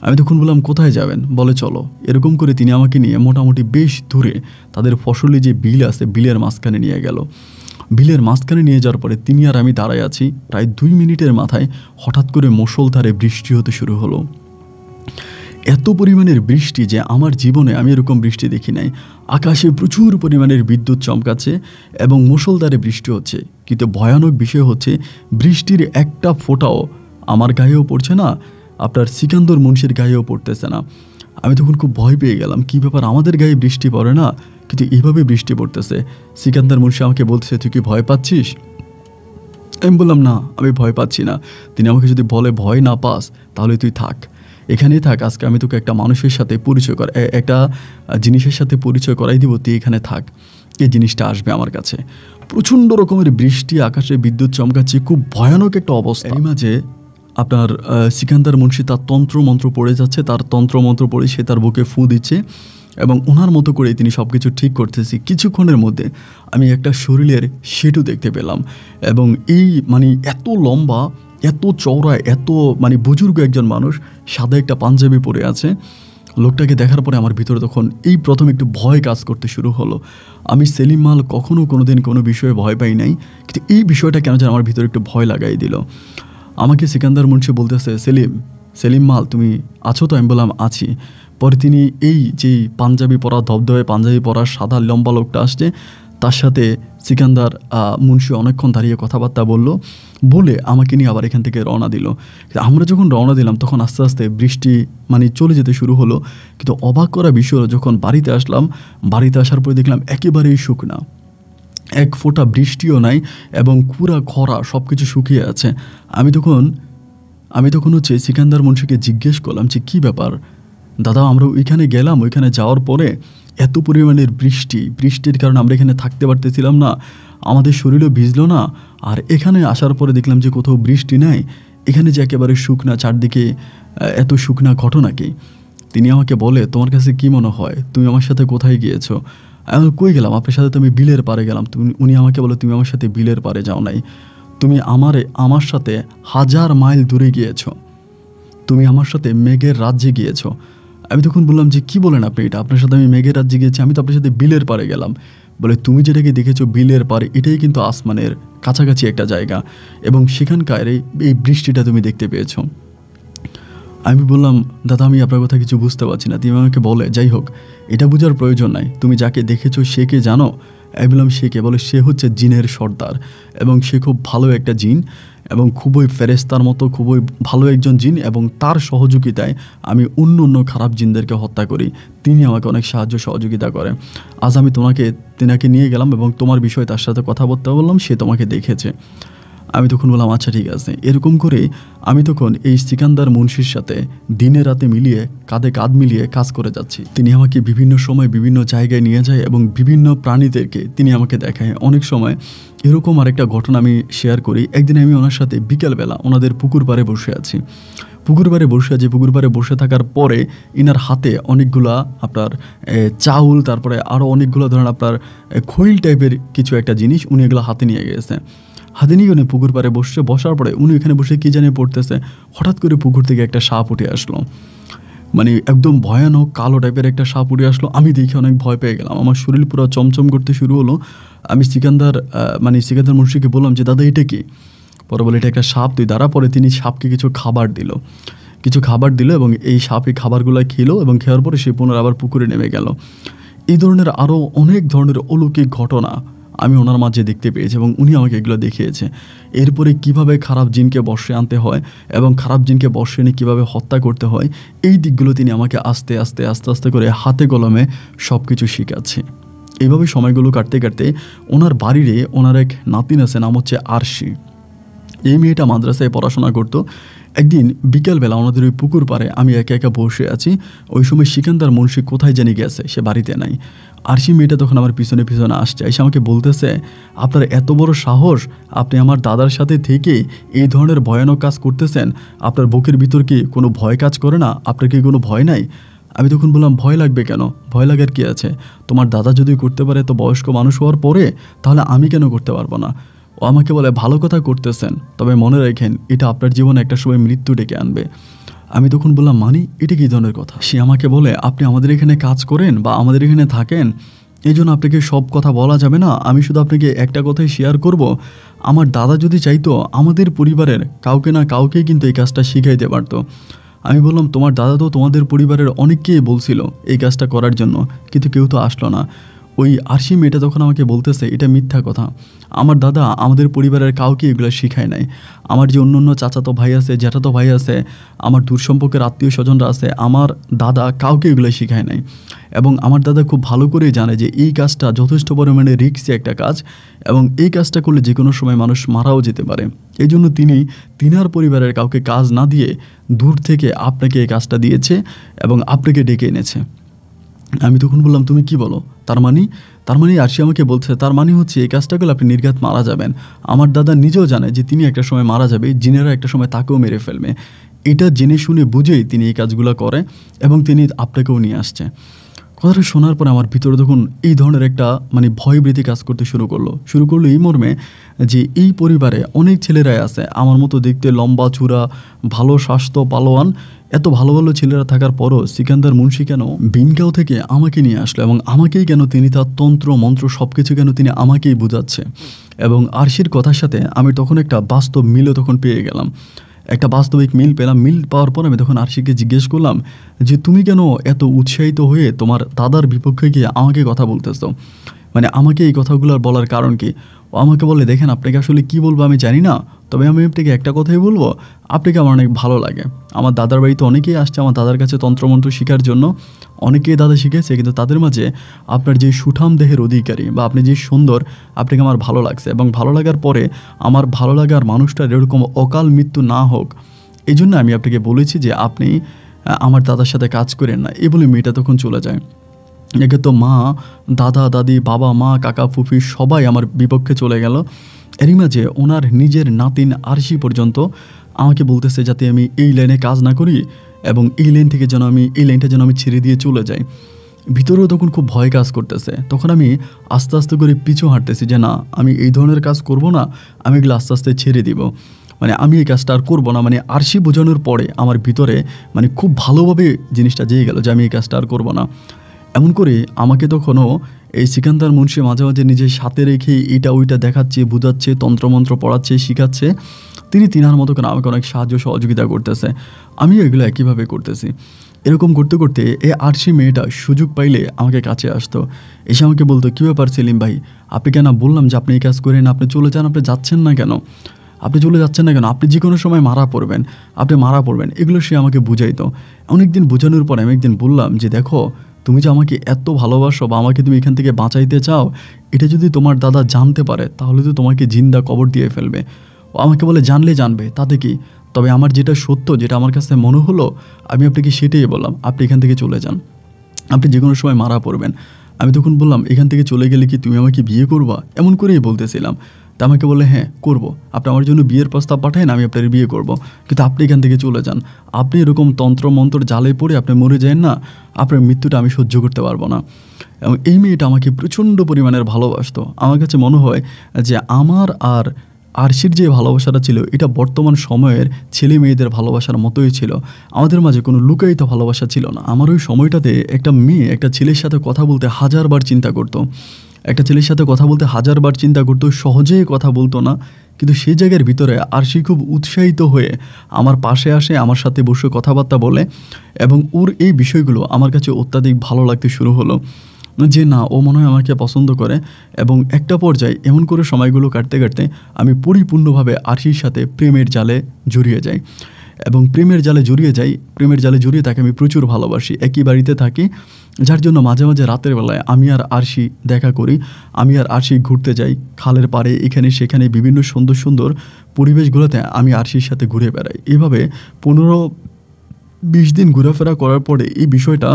আমি তখন বললাম, কোথায় যাবেন? বলে চলো। এরকম করে তিনি আমাকে নিয়ে মোটামুটি বেশ দূরে, তাদের ফসলি যে বিল আছে, বিলের মাঝখানে নিয়ে গেল। বিলের মাঝখানে নিয়ে যাওয়ার পরে তিনি আর আমি দাঁড়ায় আছি। প্রায় 2 মিনিটের মাথায় হঠাৎ করে মুষলধারে বৃষ্টি হতে শুরু হলো। এত পরিমাণের বৃষ্টি যে আমার জীবনে আমি এরকম বৃষ্টি দেখি নাই। আকাশে প্রচুর পরিমাণের বিদ্যুৎ চমকাচ্ছে এবং মুষলধারে বৃষ্টি হচ্ছে। কিন্তু ভয়ানক বিষয় হচ্ছে, বৃষ্টির একটা ফোঁটাও আমার গায়েও পড়ছে না, আপনার সিকান্দর মুন্সির গায়েও পড়তেছে না। আমি তখন খুব ভয় পেয়ে গেলাম, কী ব্যাপার, আমাদের গায়ে বৃষ্টি পড়ে না, কিন্তু এইভাবে বৃষ্টি পড়তেছে। সিকান্দার মুন্সি আমাকে বলতেছে, তুই কি ভয় পাচ্ছিস? আমি বললাম, না, আমি ভয় পাচ্ছি না। তিনি আমাকে যদি বলে ভয় না পাস, তাহলে তুই থাক, এখানেই থাক, আজকে আমি তোকে একটা মানুষের সাথে একটা জিনিসের সাথে পরিচয় করাই দিব, তুই এখানে থাক, এই জিনিসটা আসবে আমার কাছে। প্রচণ্ড রকমের বৃষ্টি, আকাশে বিদ্যুৎ চমকাচ্ছে, খুব ভয়ানক একটা অবস্থা। এই মাঝে আপনার সিকান্দার মুন্সি তার তন্ত্রমন্ত্র পড়ে যাচ্ছে, তার তন্ত্রমন্ত্র পড়ে সে তার বুকে ফু দিচ্ছে এবং ওনার মতো করে তিনি সব কিছু ঠিক করতেছি। কিছুক্ষণের মধ্যে আমি একটা শরীরের সেতু দেখতে পেলাম এবং এই এত লম্বা, এত চওড়া, এত বুজুর্গ একজন মানুষ, সাদা একটা পাঞ্জাবি পরে আছে। লোকটাকে দেখার পরে আমার ভিতরে তখন এই প্রথম একটু ভয় কাজ করতে শুরু হলো। আমি সেলিম মাল কোনোদিন কোনো বিষয়ে ভয় পাই নাই, কিন্তু এই বিষয়টা কেন যেন আমার ভিতরে একটু ভয় লাগাই দিল। আমাকে সিকান্দার মুন্সি বলতেছে, সেলিম মাল, তুমি আছো তো? আমি বললাম, আছি। পরে তিনি এই যে পাঞ্জাবি পরা, ধবধবে পাঞ্জাবি পরা সাদা লম্বা লোকটা আসছে, তার সাথে সিকান্দার মুন্সি অনেকক্ষণ দাঁড়িয়ে কথাবার্তা বলে আমাকে নিয়ে আবার এখান থেকে রওনা দিল। আমরা যখন রওনা দিলাম তখন আস্তে আস্তে বৃষ্টি চলে যেতে শুরু হলো। কিন্তু অবাক করা বিষয়, যখন বাড়িতে আসলাম, বাড়িতে আসার পরে দেখলাম একেবারেই শুকনা, এক ফোঁটা বৃষ্টিও নাই এবং পুরা খরা, সব কিছু শুকিয়ে আছে। আমি তখন হচ্ছে সিকান্দার মুন্সিকে জিজ্ঞেস করলাম যে কী ব্যাপার দাদা, আমরা ওইখানে গেলাম, ওইখানে যাওয়ার পরে এত পরিমাণের বৃষ্টির কারণে আমরা এখানে থাকতে পারতেছিলাম না, আমাদের শরীরও ভিজলো না, আর এখানে আসার পরে দেখলাম যে কোথাও বৃষ্টি নাই, এখানে যে একেবারে শুকনা, চারদিকে এত শুকনা, ঘটনা কি? তিনি আমাকে বলে, তোমার কাছে কি মনে হয়, তুমি আমার সাথে কোথায় গিয়েছো? আমি কই গেলাম, আপনার সাথে তো আমি বিলের পাড়ে গেলাম। উনি আমাকে বলে, তুমি আমার সাথে বিলের পাড়ে যাও নাই, তুমি আমার সাথে 1000 মাইল দূরে গিয়েছো, তুমি আমার সাথে মেঘের রাজ্যে গিয়েছো। আমি তখন বললাম যে কি বলেন আপনি এটা, আপনার সাথে আমি মেঘের রাজ্যে গিয়েছি, আমি তো আপনার সাথে বিলের পাড়ে গেলাম। বলে তুমি যেটাকে দেখেছো বিলের পারে, এটাই কিন্তু আসমানের কাছাকাছি একটা জায়গা, এবং সেখানকার এই বৃষ্টিটা তুমি দেখতে পেয়েছো। আমি বললাম, দাদা আমি আপনার কথা কিছু বুঝতে পারছি না। তিনি আমাকে বলে, যাই হোক, এটা বোঝার প্রয়োজন নাই, তুমি যাকে দেখেছো সে কে জানো? আমি বললাম, সে কে? বলে, সে হচ্ছে জিনের সর্দার, এবং সে খুব ভালো একটা জিন, এবং খুবই ফেরেস্তার মতো খুবই ভালো একজন জিন, এবং তার সহযোগিতায় আমি অন্য অন্য খারাপ জিনদেরকে হত্যা করি। তিনি আমাকে অনেক সাহায্য সহযোগিতা করে। আজ আমি তেনাকে নিয়ে গেলাম এবং তোমার বিষয়ে তার সাথে কথা বলতে বললাম, সে তোমাকে দেখেছে। আমি তখন বললাম, আচ্ছা ঠিক আছে। এরকম করে আমি তখন এই সিকান্দার মুন্সির সাথে দিনে রাতে মিলিয়ে, কাঁধে কাঁধ মিলিয়ে কাজ করে যাচ্ছি। তিনি আমাকে বিভিন্ন সময় বিভিন্ন জায়গায় নিয়ে যায় এবং বিভিন্ন প্রাণীদেরকে তিনি আমাকে দেখায়। অনেক সময় এরকম আরেকটা ঘটনা আমি শেয়ার করি। একদিন আমি ওনার সাথে বিকেলবেলা ওনাদের পুকুর পাড়ে বসে আছি। পুকুর পাড়ে বসে থাকার পরে ইনার হাতে অনেকগুলা আপনার চাউল, তারপরে আরও অনেকগুলো ধরেন আপনার খৈল টাইপের কিছু একটা জিনিস উনি এগুলো হাতে নিয়ে গেছে। হাতে নিয়ে উনি পুকুর পাড়ে বসার পরে উনি এখানে বসে কী জানিয়ে পড়তেছে। হঠাৎ করে পুকুর থেকে একটা সাপ উঠে আসলো, মানে একদম ভয়ানক কালো টাইপের একটা সাপ উঠে আসলো। আমি দেখে অনেক ভয় পেয়ে গেলাম, আমার শরীর পুরো চমচম করতে শুরু হলো। আমি সিকান্দার মুন্সিকে বললাম যে, দাদা এটা কি? পরে বলে, এটা একটা সাপ, তুই দাঁড়া। পরে তিনি সাপকে কিছু খাবার দিল এবং এই সাপে খাবারগুলো খেলো, এবং খাওয়ার পরে সে পুনরায় আবার পুকুরে নেমে গেল। এই ধরনের আরও অনেক ধরনের অলৌকিক ঘটনা আমি ওনার মাঝে দেখতে পেয়েছি, এবং উনি আমাকে এগুলো দেখিয়েছে। এরপরে কিভাবে খারাপ জিনকে বশে আনতে হয় এবং খারাপ জিনকে বশে এনে কীভাবে হত্যা করতে হয়, এই দিকগুলো তিনি আমাকে আস্তে আস্তে করে হাতে কলমে সব কিছু শিখাচ্ছে। এইভাবে সময়গুলো কাটতে কাটতে ওনার বাড়িরে ওনার এক নাতিন আছে, নাম হচ্ছে আরশি। এই মেয়েটা মাদ্রাসায় পড়াশোনা করতো। একদিন বিকেলবেলা ওনাদের ওই পুকুর পাড়ে আমি একা একা বসে আছি। ওই সময় সিকান্দার মুন্সি কোথায় জানি গেছে, সে বাড়িতে নাই। আরশি মেয়েটা তখন আমার পিছনে আসছে, এসে আমাকে বলতেছে, আপনার এত বড় সাহস, আপনি আমার দাদার সাথে থেকে এই ধরনের ভয়ানক কাজ করতেছেন, আপনার বুকের ভিতর কি কোনো ভয় কাজ করে না? আপনার কি কোনো ভয় নাই? আমি তখন বললাম, ভয় লাগবে কেন? ভয় লাগার কি আছে? তোমার দাদা যদি করতে পারে তো বয়স্ক মানুষ হওয়ার পরে, তাহলে আমি কেন করতে পারবো না? ও আমাকে বলে, ভালো কথা করতেছেন, তবে মনে রাখেন এটা আপনার জীবনে একটা সময় মৃত্যু ডেকে আনবে। আমি তখন বললাম, এটা কী ধরনের কথা? সে আমাকে বলে, আপনি আমাদের এখানে কাজ করেন বা আমাদের এখানে থাকেন, এই জন্য আপনাকে সব কথা বলা যাবে না। আমি শুধু আপনাকে একটা কথাই শেয়ার করব, আমার দাদা যদি চাইতো আমাদের পরিবারের কাউকে না কাউকেই কিন্তু এই কাজটা শিখাইতে পারতো। আমি বললাম, তোমার দাদা তো তোমাদের পরিবারের অনেককেই বলছিল এই কাজটা করার জন্য, কিন্তু কেউ তো আসলো না। ওই আরশি মেয়েটা তখন আমাকে বলতেছে, এটা মিথ্যা কথা, আমার দাদা আমাদের পরিবারের কাউকে এগুলো শিখায় নাই। আমার যে অন্য অন্য চাচাতো ভাই আছে, জ্যাঠাতো ভাই আছে, আমার দূর সম্পর্কের আত্মীয় স্বজনরা আছে, আমার দাদা কাউকে এগুলো শিখায় নাই। এবং আমার দাদা খুব ভালো করেই জানে যে এই কাজটা যথেষ্ট পরিমাণে রিস্কি একটা কাজ, এবং এই কাজটা করলে যে কোনো সময় মানুষ মারাও যেতে পারে। এই জন্য তিনার পরিবারের কাউকে কাজ না দিয়ে দূর থেকে আপনাকে এই কাজটা দিয়েছে এবং আপনাকে ডেকে এনেছে। আমি তখন বললাম, তুমি কি বলো? তার মানে আরশি আমাকে বলছে, তার মানে হচ্ছে এই কাজটা করলে আপনি নির্ঘাত মারা যাবেন। আমার দাদা নিজেও জানে যে তিনি একটা সময় মারা যাবে, জিনেরা একটা সময় তাকেও মেরে ফেলবে। এটা জেনে শুনে বুঝেই তিনি এই কাজগুলো করে, এবং তিনি আপনাকেও নিয়ে আসছে। কথাটা শোনার পরে আমার ভিতরে তখন এই ধরনের একটা ভয়ভীতি কাজ করতে শুরু করলো এই মর্মে যে এই পরিবারে অনেক ছেলেরাই আছে আমার মতো দেখতে, লম্বা চূড়া, ভালো স্বাস্থ্য, পালোয়ান, এত ভালো ভালো ছেলেরা থাকার পরও সিকান্দার মুন্সি কেন বিনগাঁও থেকে আমাকে নিয়ে আসলো, এবং আমাকেই কেন তিনি তার তন্ত্র মন্ত্র সব কিছু কেন তিনি আমাকেই বোঝাচ্ছে। এবং আরশির কথার সাথে আমি তখন একটা বাস্তব মিলও তখন পেয়ে গেলাম, একটা বাস্তবিক মিল পেলাম। মিল পাওয়ার পর আমি তখন আরশিকে জিজ্ঞেস করলাম যে, তুমি কেন এত উৎসাহিত হয়ে তোমার দাদার বিপক্ষে গিয়ে আমাকে কথা বলতেছো? আমাকে এই কথাগুলো বলার কারণ কি? ও আমাকে বলে, দেখেন আপনাকে আসলে কি বলবো আমি জানি না, তবে আমি আপনাকে একটা কথাই বলবো, আপনাকে আমার অনেক ভালো লাগে। আমার দাদার বাড়িতে অনেকেই আসছে আমার দাদার কাছে তন্ত্রমন্ত্র শেখার জন্য, অনেকেই দাদা শিখেছে, কিন্তু তাদের মাঝে আপনার যে সুঠাম দেহের অধিকারী বা আপনি যে সুন্দর, আপনাকে আমার ভালো লাগছে। এবং ভালো লাগার পরে আমার ভালো লাগার মানুষটার এরকম অকাল মৃত্যু না হোক, এই জন্য আমি আপনাকে বলেছি যে আপনি আমার দাদার সাথে কাজ করেন না। এই বলে মেয়েটা তখন চলে যায়। একে তো মা, দাদা, দাদি, বাবা, মা, কাকা, ফুফি সবাই আমার বিপক্ষে চলে গেল। এরই মাঝে ওনার নিজের নাতিন আরশি পর্যন্ত আমাকে বলতেছে যাতে আমি এই লাইনে কাজ না করি, এবং এই লাইনটা যেন আমি ছেড়ে দিয়ে চলে যাই। ভিতরেও তখন খুব ভয় কাজ করতেছে। তখন আমি আস্তে আস্তে করে পিছু হাঁটতেছি যে না, আমি এই ধরনের কাজ করব না, আমি এগুলো আস্তে আস্তে ছেড়ে দিব। আমি এই কাজটা আর করবো না। আরশি বোঝানোর পরে আমার ভিতরে খুব ভালোভাবে জিনিসটা জেগে গেল যে আমি এই কাজটা আর করবো না। এমন করে আমাকে তখনও এই সিকান্দার মুন্সি মাঝে মাঝে নিজের সাথে রেখে এটা ওইটা দেখাচ্ছে, বুঝাচ্ছে, তন্ত্রমন্ত্র পড়াচ্ছে, শিখাচ্ছে। তিনার মতো করে আমাকে অনেক সাহায্য সহযোগিতা করতেছে, আমিও এগুলো একইভাবে করতেছি। এরকম করতে করতে এই আরশি মেয়েটা সুযোগ পাইলে আমাকে কাছে আসতো, এসে আমাকে বলতো, কী ব্যাপার সেলিম ভাই, আপনি কেন বললাম যে আপনি এই কাজ করেন, আপনি চলে যান, আপনি যাচ্ছেন না কেন, আপনি চলে যাচ্ছেন না কেন, আপনি যে কোনো সময় মারা পড়বেন, আপনি মারা পড়বেন। এগুলো সে আমাকে বুঝাইতো। অনেকদিন বোঝানোর পরে আমি একদিন বললাম যে দেখো, তুমি যে আমাকে এত ভালোবাসো বা আমাকে তুমি এখান থেকে বাঁচাইতে চাও, এটা যদি তোমার দাদা জানতে পারে তাহলে তো তোমাকে জিন্দা কবর দিয়ে ফেলবে। ও আমাকে বলে, জানলে জানবে, তাতে কি, তবে আমার যেটা সত্য, যেটা আমার কাছে মনে হলো, আমি আপনাকে সেটাই বললাম, আপনি এখান থেকে চলে যান, আপনি যে কোনো সময় মারা পড়বেন। আমি তখন বললাম, এখান থেকে চলে গেলে কি তুমি আমাকে বিয়ে করবা, এমন করেই বলতেছিলাম। তা আমাকে বলে, হ্যাঁ করব, আপনি আমার জন্য বিয়ের প্রস্তাব পাঠান, আমি আপনার বিয়ে করব, কিন্তু আপনি এখান থেকে চলে যান। আপনি এরকম তন্ত্রমন্ত্র জালে পড়ে আপনি মরে যান না, আপনার মৃত্যুটা আমি সহ্য করতে পারবো না। এবং এই মেয়েটা আমাকে প্রচণ্ড পরিমাণের ভালোবাসতো। আমার কাছে মনে হয় যে আমার আর আরশির যে ভালোবাসাটা ছিল, এটা বর্তমান সময়ের ছেলে মেয়েদের ভালোবাসার মতোই ছিল। আমাদের মাঝে কোনো লুকায়িত ভালোবাসা ছিল না। আমার ওই সময়টাতে একটা মেয়ে একটা ছেলের সাথে কথা বলতে হাজারবার চিন্তা করতো, একটা ছেলের সাথে কথা বলতে হাজারবার চিন্তা করতো, সহজেই কথা বলতো না। কিন্তু সেই জায়গার ভিতরে আরশি খুব উৎসাহিত হয়ে আমার পাশে আসে, আমার সাথে বসে কথাবার্তা বলে, এবং ওর এই বিষয়গুলো আমার কাছে অত্যাধিক ভালো লাগতে শুরু হলো যে না, ও মনে হয় আমাকে পছন্দ করে। এবং একটা পর্যায়ে এমন করে সময়গুলো কাটতে কাটতে আমি পরিপূর্ণভাবে আরশির সাথে প্রেমের জালে জড়িয়ে যাই। এবং প্রেমের জালে জড়িয়ে তাকে আমি প্রচুর ভালোবাসি। একই বাড়িতে থাকি, যার জন্য মাঝে মাঝে রাতের বেলায় আমি আর আরশি দেখা করি, আমি আর আরশি ঘুরতে যাই খালের পাড়ে, এখানে সেখানে বিভিন্ন সুন্দর সুন্দর পরিবেশগুলোতে আমি আরশির সাথে ঘুরে বেড়াই। এভাবে 15-20 দিন ঘোরাফেরা করার পরে এই বিষয়টা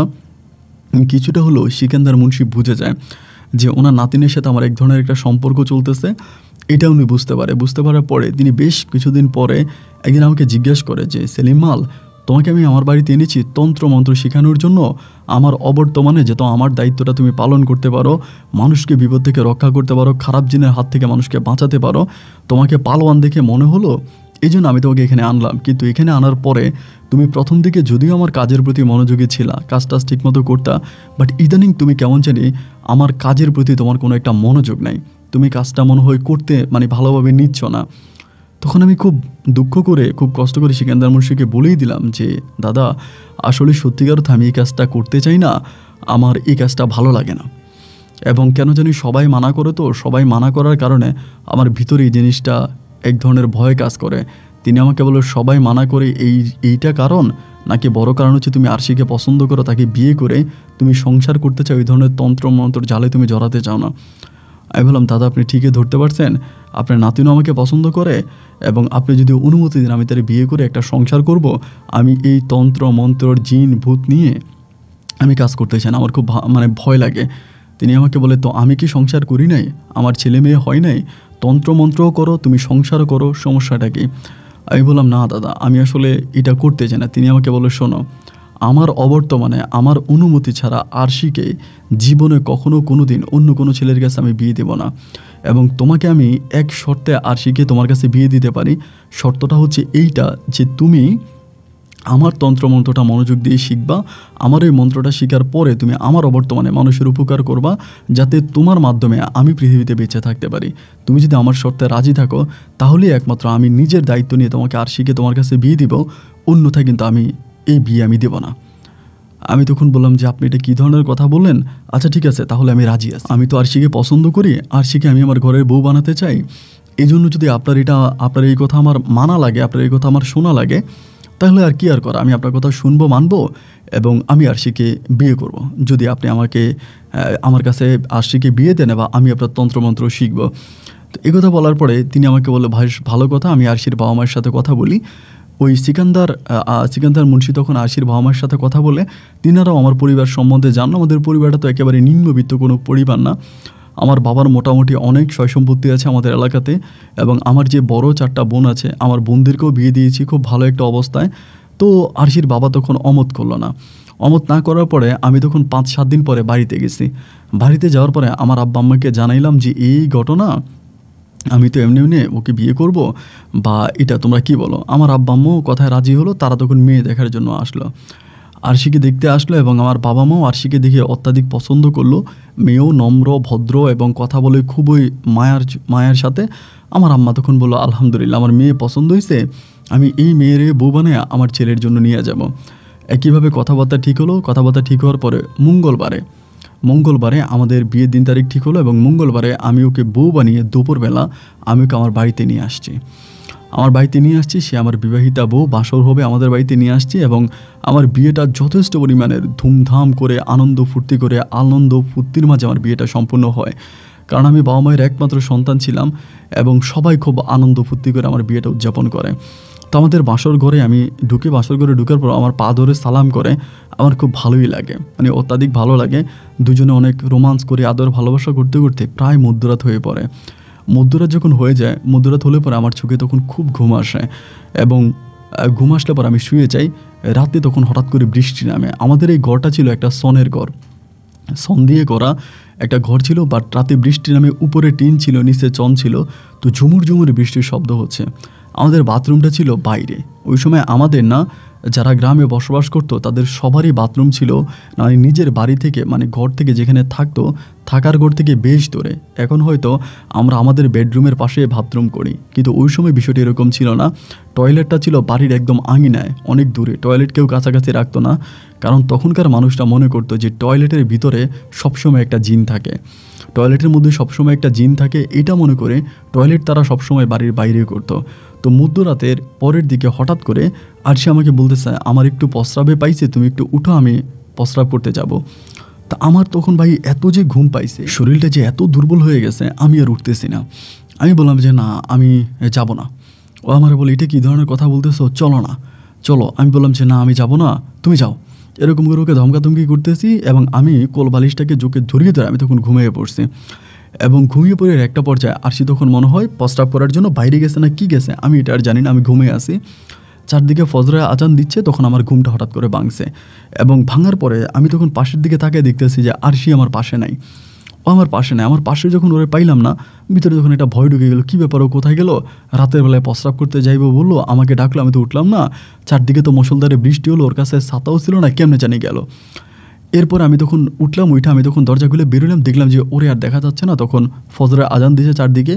কিছুটা হলেও সিকান্দার মুন্সি বুঝে যায় যে ওনার নাতিনের সাথে আমার এক ধরনের একটা সম্পর্ক চলতেছে। এটা উনি বুঝতে পারার পরে তিনি বেশ কিছুদিন পরে একদিন আমাকে জিজ্ঞেস করে যে, সেলিম মাল, তোমাকে আমি আমার বাড়িতে এনেছি তন্ত্রমন্ত্র শেখানোর জন্য, আমার অবর্তমানে যে তো আমার দায়িত্বটা তুমি পালন করতে পারো, মানুষকে বিপদ থেকে রক্ষা করতে পারো, খারাপ জিনের হাত থেকে মানুষকে বাঁচাতে পারো, তোমাকে পালোয়ান দেখে মনে হলো, এই জন্য আমি তোমাকে এখানে আনলাম। কিন্তু এখানে আনার পরে তুমি প্রথম দিকে যদিও আমার কাজের প্রতি মনোযোগী ছিলা, কাজটা ঠিকমতো করতা, বাট ইদানিং তুমি কেমন জানি আমার কাজের প্রতি তোমার কোনো একটা মনোযোগ নাই, তুমি কাজটা মনে হয় করতে ভালোভাবে নিচ্ছ না। তখন আমি খুব দুঃখ করে, খুব কষ্ট করে সিকান্দার মুন্সিকে বলেই দিলাম যে, দাদা আসলে সত্যিকার অর্থে আমি এই কাজটা করতে চাই না, আমার এই কাজটা ভালো লাগে না। এবং কেন জানি সবাই মানা করে, তো সবাই মানা করার কারণে আমার ভিতরে এই জিনিসটা এক ধরনের ভয় কাজ করে। তিনি আমাকে বলে, সবাই মানা করে এইটা কারণ, নাকি বড় কারণ হচ্ছে তুমি আরশিকে পছন্দ করো, তাকে বিয়ে করে তুমি সংসার করতে চাও, এই ধরনের তন্ত্রমন্ত্র জালে তুমি জড়াতে চাও না। আমি বললাম, দাদা আপনি ঠিকই ধরতে পারছেন, আপনার নাতিনও আমাকে পছন্দ করে, এবং আপনি যদি অনুমতি দিন আমি তার বিয়ে করে একটা সংসার করব, আমি এই তন্ত্র মন্ত্র জিন ভূত নিয়ে আমি কাজ করতে চাই না, আমার খুব ভয় লাগে। তিনি আমাকে বলে, তো আমি কি সংসার করি নাই, আমার ছেলে মেয়ে হয় নাই, তন্ত্রমন্ত্রও করো, তুমি সংসারও করো, সমস্যাটা কি? আমি বললাম, না দাদা আমি আসলে এটা করতে চাই না। তিনি আমাকে বলে, শোনো, আমার অবর্তমানে আমার অনুমতি ছাড়া আরশিকে জীবনে কখনো কোনো দিন অন্য কোনো ছেলের কাছে আমি বিয়ে দেব না, এবং তোমাকে আমি এক শর্তে আরশিকে তোমার কাছে বিয়ে দিতে পারি। শর্তটা হচ্ছে এইটা যে তুমি আমার তন্ত্রমন্ত্রটা মনোযোগ দিয়ে শিখবা, আমার এই মন্ত্রটা শেখার পরে তুমি আমার অবর্তমানে মানুষের উপকার করবা, যাতে তোমার মাধ্যমে আমি পৃথিবীতে বেঁচে থাকতে পারি। তুমি যদি আমার শর্তে রাজি থাকো তাহলেই একমাত্র আমি নিজের দায়িত্ব নিয়ে তোমাকে আরশিকে তোমার কাছে বিয়ে দিব, অন্যথায় কিন্তু আমি এই বিয়ে আমি দেব না। আমি তখন বললাম যে, আপনি এটা কী ধরনের কথা বললেন? আচ্ছা ঠিক আছে, তাহলে আমি রাজি আছি। আমি তো আরশিকে পছন্দ করি, আরশিকে আমি আমার ঘরের বউ বানাতে চাই। এই জন্য যদি আপনার এই কথা আমার মানা লাগে, আপনার এই কথা আমার শোনা লাগে, তাহলে আর কি আর করা, আমি আপনার কথা শুনবো, মানবো, এবং আমি আরশিকে বিয়ে করব। যদি আপনি আমার কাছে আরশিকে বিয়ে দেন বা আমি আপনার তন্ত্রমন্ত্র শিখব। তো এই কথা বলার পরে তিনি আমাকে বললো, ভাই ভালো কথা, আমি আরশির বাবা মায়ের সাথে কথা বলি। ওই সিকান্দার মুন্সি তখন আরশির বাবা মায়ের সাথে কথা বলে, তিনারাও আমার পরিবার সম্বন্ধে জানো। আমাদের পরিবারটা তো একেবারে নিম্নবিত্ত কোনো পরিবার না। আমার বাবার মোটামুটি অনেক সয় সম্পত্তি আছে আমাদের এলাকাতে, এবং আমার যে বড় 4টা বোন আছে, আমার বোনদেরকেও বিয়ে দিয়েছি খুব ভালো একটা অবস্থায়। তো আরশির বাবা তখন অমত করলো না। অমত না করার পরে আমি তখন 5-7 দিন পরে বাড়িতে গেছি। বাড়িতে যাওয়ার পরে আমার আব্বা আম্মাকে জানাইলাম যে এই ঘটনা, আমি তো এমনি ওকে বিয়ে করব, বা এটা তোমরা কি বলো? আমার আব্বা আম্মাও কথায় রাজি হলো। তারা তখন মেয়ে দেখার জন্য আসলো। আরশিকে দেখতে আসলো এবং আমার বাবা মাও আরশিকে দেখে অত্যাধিক পছন্দ করলো। মেয়েও নম্র, ভদ্র এবং কথা বলে খুবই মায়ার সাথে। আমার আম্মা তখন বললো, আলহামদুলিল্লাহ, আমার মেয়ে পছন্দ হয়েছে, আমি এই মেয়ের বউ বানায় আমার ছেলের জন্য নিয়ে যাব। একইভাবে কথাবার্তা ঠিক হলো। কথাবার্তা ঠিক হওয়ার পরে মঙ্গলবারে আমাদের বিয়ের দিন তারিখ ঠিক হলো এবং মঙ্গলবারে আমি ওকে বউ বানিয়ে দুপুরবেলা আমি ওকে আমার বাড়িতে নিয়ে আসছি। সে আমার বিবাহিতা বউ, বাসর হবে, আমাদের বাড়িতে নিয়ে আসছি এবং আমার বিয়েটা যথেষ্ট পরিমাণের ধুমধাম করে আনন্দ ফুর্তির মাঝে আমার বিয়েটা সম্পূর্ণ হয়। কারণ আমি বাবা মায়ের একমাত্র সন্তান ছিলাম এবং সবাই খুব আনন্দ ফুর্তি করে আমার বিয়েটা উদযাপন করে। তো আমাদের বাসর ঘরে ঢুকার পর আমার পা ধরে সালাম করে। আমার খুব ভালোই লাগে, মানে অত্যাধিক ভালো লাগে। দুজনে অনেক রোমান্স করে আদর ভালোবাসা করতে করতে প্রায় মধ্যরাত হয়ে পড়ে। মধ্যরাত যখন হয়ে যায়, মধ্যরাত হলে পরে আমার চোখে তখন খুব ঘুম আসে এবং ঘুম আসলে পর আমি শুয়ে যাই। রাতে তখন হঠাৎ করে বৃষ্টি নামে। আমাদের এই ঘরটা ছিল একটা সনের ঘর, সন দিয়ে করা একটা ঘর ছিল, বাট রাতে বৃষ্টি নামে উপরে টিন ছিল, নিচে চন ছিল। তো ঝুমুর বৃষ্টির শব্দ হচ্ছে। আমাদের বাথরুমটা ছিল বাইরে। ওই সময় আমাদের না, যারা গ্রামে বসবাস করতো তাদের সবারই বাথরুম ছিল মানে নিজের বাড়ি থেকে, মানে ঘর থেকে যেখানে থাকার ঘর থেকে বেশ দূরে। এখন হয়তো আমরা আমাদের বেডরুমের পাশে বাথরুম করি, কিন্তু ওই সময় বিষয়টি এরকম ছিল না। টয়লেটটা ছিল বাড়ির একদম আঙিনায়, অনেক দূরে। টয়লেট কেউ কাছাকাছি রাখতো না, কারণ তখনকার মানুষরা মনে করতো যে টয়লেটের ভিতরে সবসময় একটা জিন থাকে, টয়লেটের মধ্যে সবসময় একটা জিন থাকে। এটা মনে করে টয়লেট তারা সবসময় বাড়ির বাইরে করতো। তো মধ্যরাতের পরের দিকে হঠাৎ করে আরশি আমাকে বলতেছে, আমার একটু প্রস্রাবে পাইছে, তুমি একটু উঠো, আমি প্রস্রাব করতে যাব। তা আমার তখন ভাই এত যে ঘুম পাইছে, শরীরটা যে এত দুর্বল হয়ে গেছে, আমি আর উঠতেছি না। আমি বললাম যে না, আমি যাব না। ও আমার বলে, এটা কী ধরনের কথা বলতেছো, চলো। আমি বললাম যে না, আমি যাব না, তুমি যাও। এরকম করে ওকে ধমকাধমকি করতেছি এবং আমি কোল বালিশটাকে জোকে ধরিয়ে ধরে আমি তখন ঘুমিয়ে পড়ছি। এবং ঘুমিয়ে পড়ে একটা পর্যায়ে আরশি তখন মনে হয় প্রস্রাব করার জন্য বাইরে গেছে না কি গেছে, আমি এটা আর জানি না। আমি ঘুমিয়ে আসি, চারদিকে ফজরের আজান দিচ্ছে, তখন আমার ঘুমটা হঠাৎ করে ভাঙছে। এবং ভাঙার পরে আমি তখন পাশের দিকে তাকিয়ে দেখতেছি যে আরশি আমার পাশে নাই। আমার পাশে যখন ওরে পাইলাম না, ভিতরে যখন একটা ভয় ঢুকে গেলো, কী ব্যাপার, ও কোথায় গেল, রাতের বেলায় প্রস্রাব করতে যাইবো বললো, আমাকে ডাকলো, আমি তো উঠলাম না। চারদিকে তো মুষলধারে বৃষ্টি হলো, ওর কাছে ছাতাও ছিল না, কেমনে জানি গেল। এরপর আমি তখন উঠলাম, আমি তখন দরজা খুলে বেরোলাম, দেখলাম যে ওরে আর দেখা যাচ্ছে না। তখন ফজরের আজান দিয়েছে চারদিকে।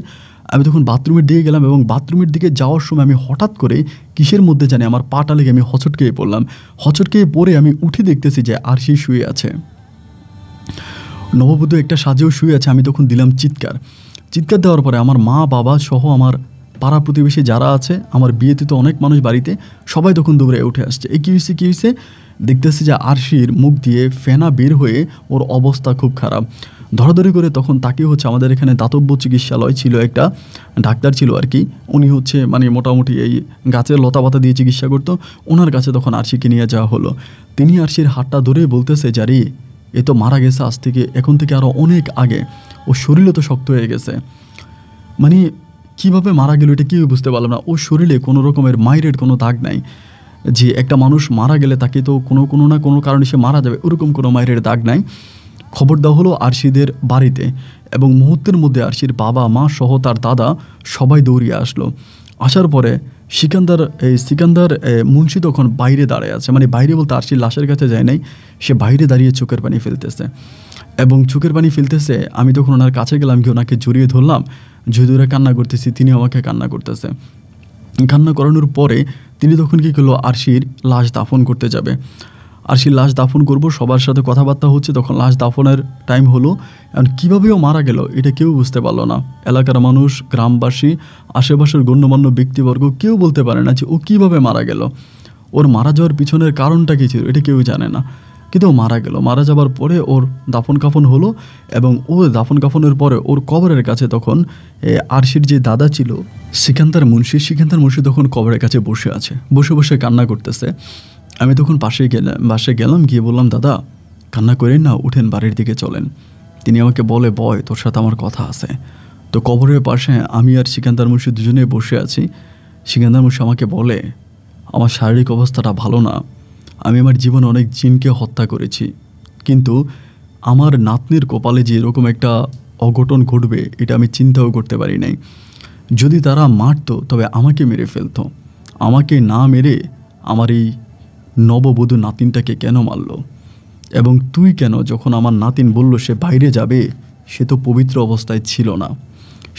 আমি তখন বাথরুমের দিকে গেলাম এবং বাথরুমের দিকে যাওয়ার সময় আমি হঠাৎ করে কিসের মধ্যে জানি আমার পাটা লেগে আমি হচটকেয়ে পড়লাম। হচটকেয়ে পড়ে আমি উঠে দেখতেছি যে আরশি শুয়ে আছে, নববধূ একটা সাজেও শুয়ে আছে। আমি তখন দিলাম চিৎকার দেওয়ার পরে আমার মা বাবা সহ আমার পাড়া প্রতিবেশী যারা আছে, আমার বিয়েতে তো অনেক মানুষ বাড়িতে, সবাই তখন দৌড়ে উঠে আসছে। এই কী হয়েছে দেখতেছি যে আরশির মুখ দিয়ে ফেনা বের হয়ে ওর অবস্থা খুব খারাপ। ধরাধরি করে তখন তাকে আমাদের এখানে দাতব্য চিকিৎসালয় ছিল, একটা ডাক্তার ছিল আর কি, উনি মানে মোটামুটি এই গাছের লতা পাতা দিয়ে চিকিৎসা করতো। ওনার কাছে তখন আরশিকে নিয়ে যাওয়া হলো। তিনি আরশির হাতটা ধরে বলতেছে, জারি এ তো মারা গেছে এখন থেকে আরও অনেক আগে, ও শরীরও তো শক্ত হয়ে গেছে। মানে কীভাবে মারা গেল এটা কেউ বুঝতে পারলাম না। ও শরীরে কোনো রকমের মাইরের কোনো দাগ নাই, যে একটা মানুষ মারা গেলে তাকে তো কোনো না কোনো কারণে সে মারা যাবে, ওরকম কোনো মাইরের দাগ নাই। খবর দেওয়া হলো আরশিদের বাড়িতে এবং মুহূর্তের মধ্যে আরশির বাবা মা সহ তার দাদা সবাই দৌড়িয়ে আসলো। আসার পরে সিকান্দার মুন্সি তখন বাইরে দাঁড়ায় আছে, মানে বাইরে বলতে আরশির লাশের কাছে যায় নাই, সে বাইরে দাঁড়িয়ে চোখের পানি ফেলতেছে এবং আমি তখন ওনার কাছে গেলাম, গিয়ে ওনাকে জড়িয়ে ধরলাম, যদিওরা কান্না করতেছি, তিনি আমাকে কান্না করতেছে। কান্না করানোর পরে তিনি তখন কী করলো, আরশির লাশ দাফন করতে যাবে। আরশির লাশ দাফন করব, সবার সাথে কথাবার্তা হচ্ছে। তখন লাশ দাফনের টাইম হলো, এখন কীভাবেও মারা গেল এটা কেউ বুঝতে পারলো না। এলাকার মানুষ, গ্রামবাসী, আশেপাশের গণ্যমান্য ব্যক্তিবর্গ কেউ বলতে পারে না যে ও কীভাবে মারা গেল, ওর মারা যাওয়ার পিছনের কারণটা কী ছিল এটা কেউ জানে না। কিন্তু ও মারা গেল। মারা যাবার পরে ওর দাফন কাফন হলো এবং ও দাফন কাফনের পরে ওর কবরের কাছে তখন আরশির যে দাদা ছিল সিকান্দার মুন্সি তখন কবরের কাছে বসে আছে, বসে কান্না করতেছে। আমি তখন বাসায় গেলাম, গিয়ে বললাম, দাদা কান্না করেন না, উঠেন, বাড়ির দিকে চলেন। তিনি আমাকে বলে, বয়, তোর সাথে আমার কথা আছে। তো কবরের পাশে আমি আর সিকান্দার মুন্সি দুজনেই বসে আছি। সিকান্দার মুন্সি আমাকে বলে, আমার শারীরিক অবস্থাটা ভালো না, আমি আমার জীবনে অনেক জিনকে হত্যা করেছি, কিন্তু আমার নাতনির কপালে যে এরকম একটা অঘটন ঘটবে এটা আমি চিন্তাও করতে পারি নাই। যদি তারা মারতো তবে আমাকে মেরে ফেলতো, আমাকে না মেরে আমার এই নববধূ নাতিনটাকে কেন মারল, এবং তুই কেন যখন আমার নাতিন বলল সে বাইরে যাবে, সে তো পবিত্র অবস্থায় ছিল না,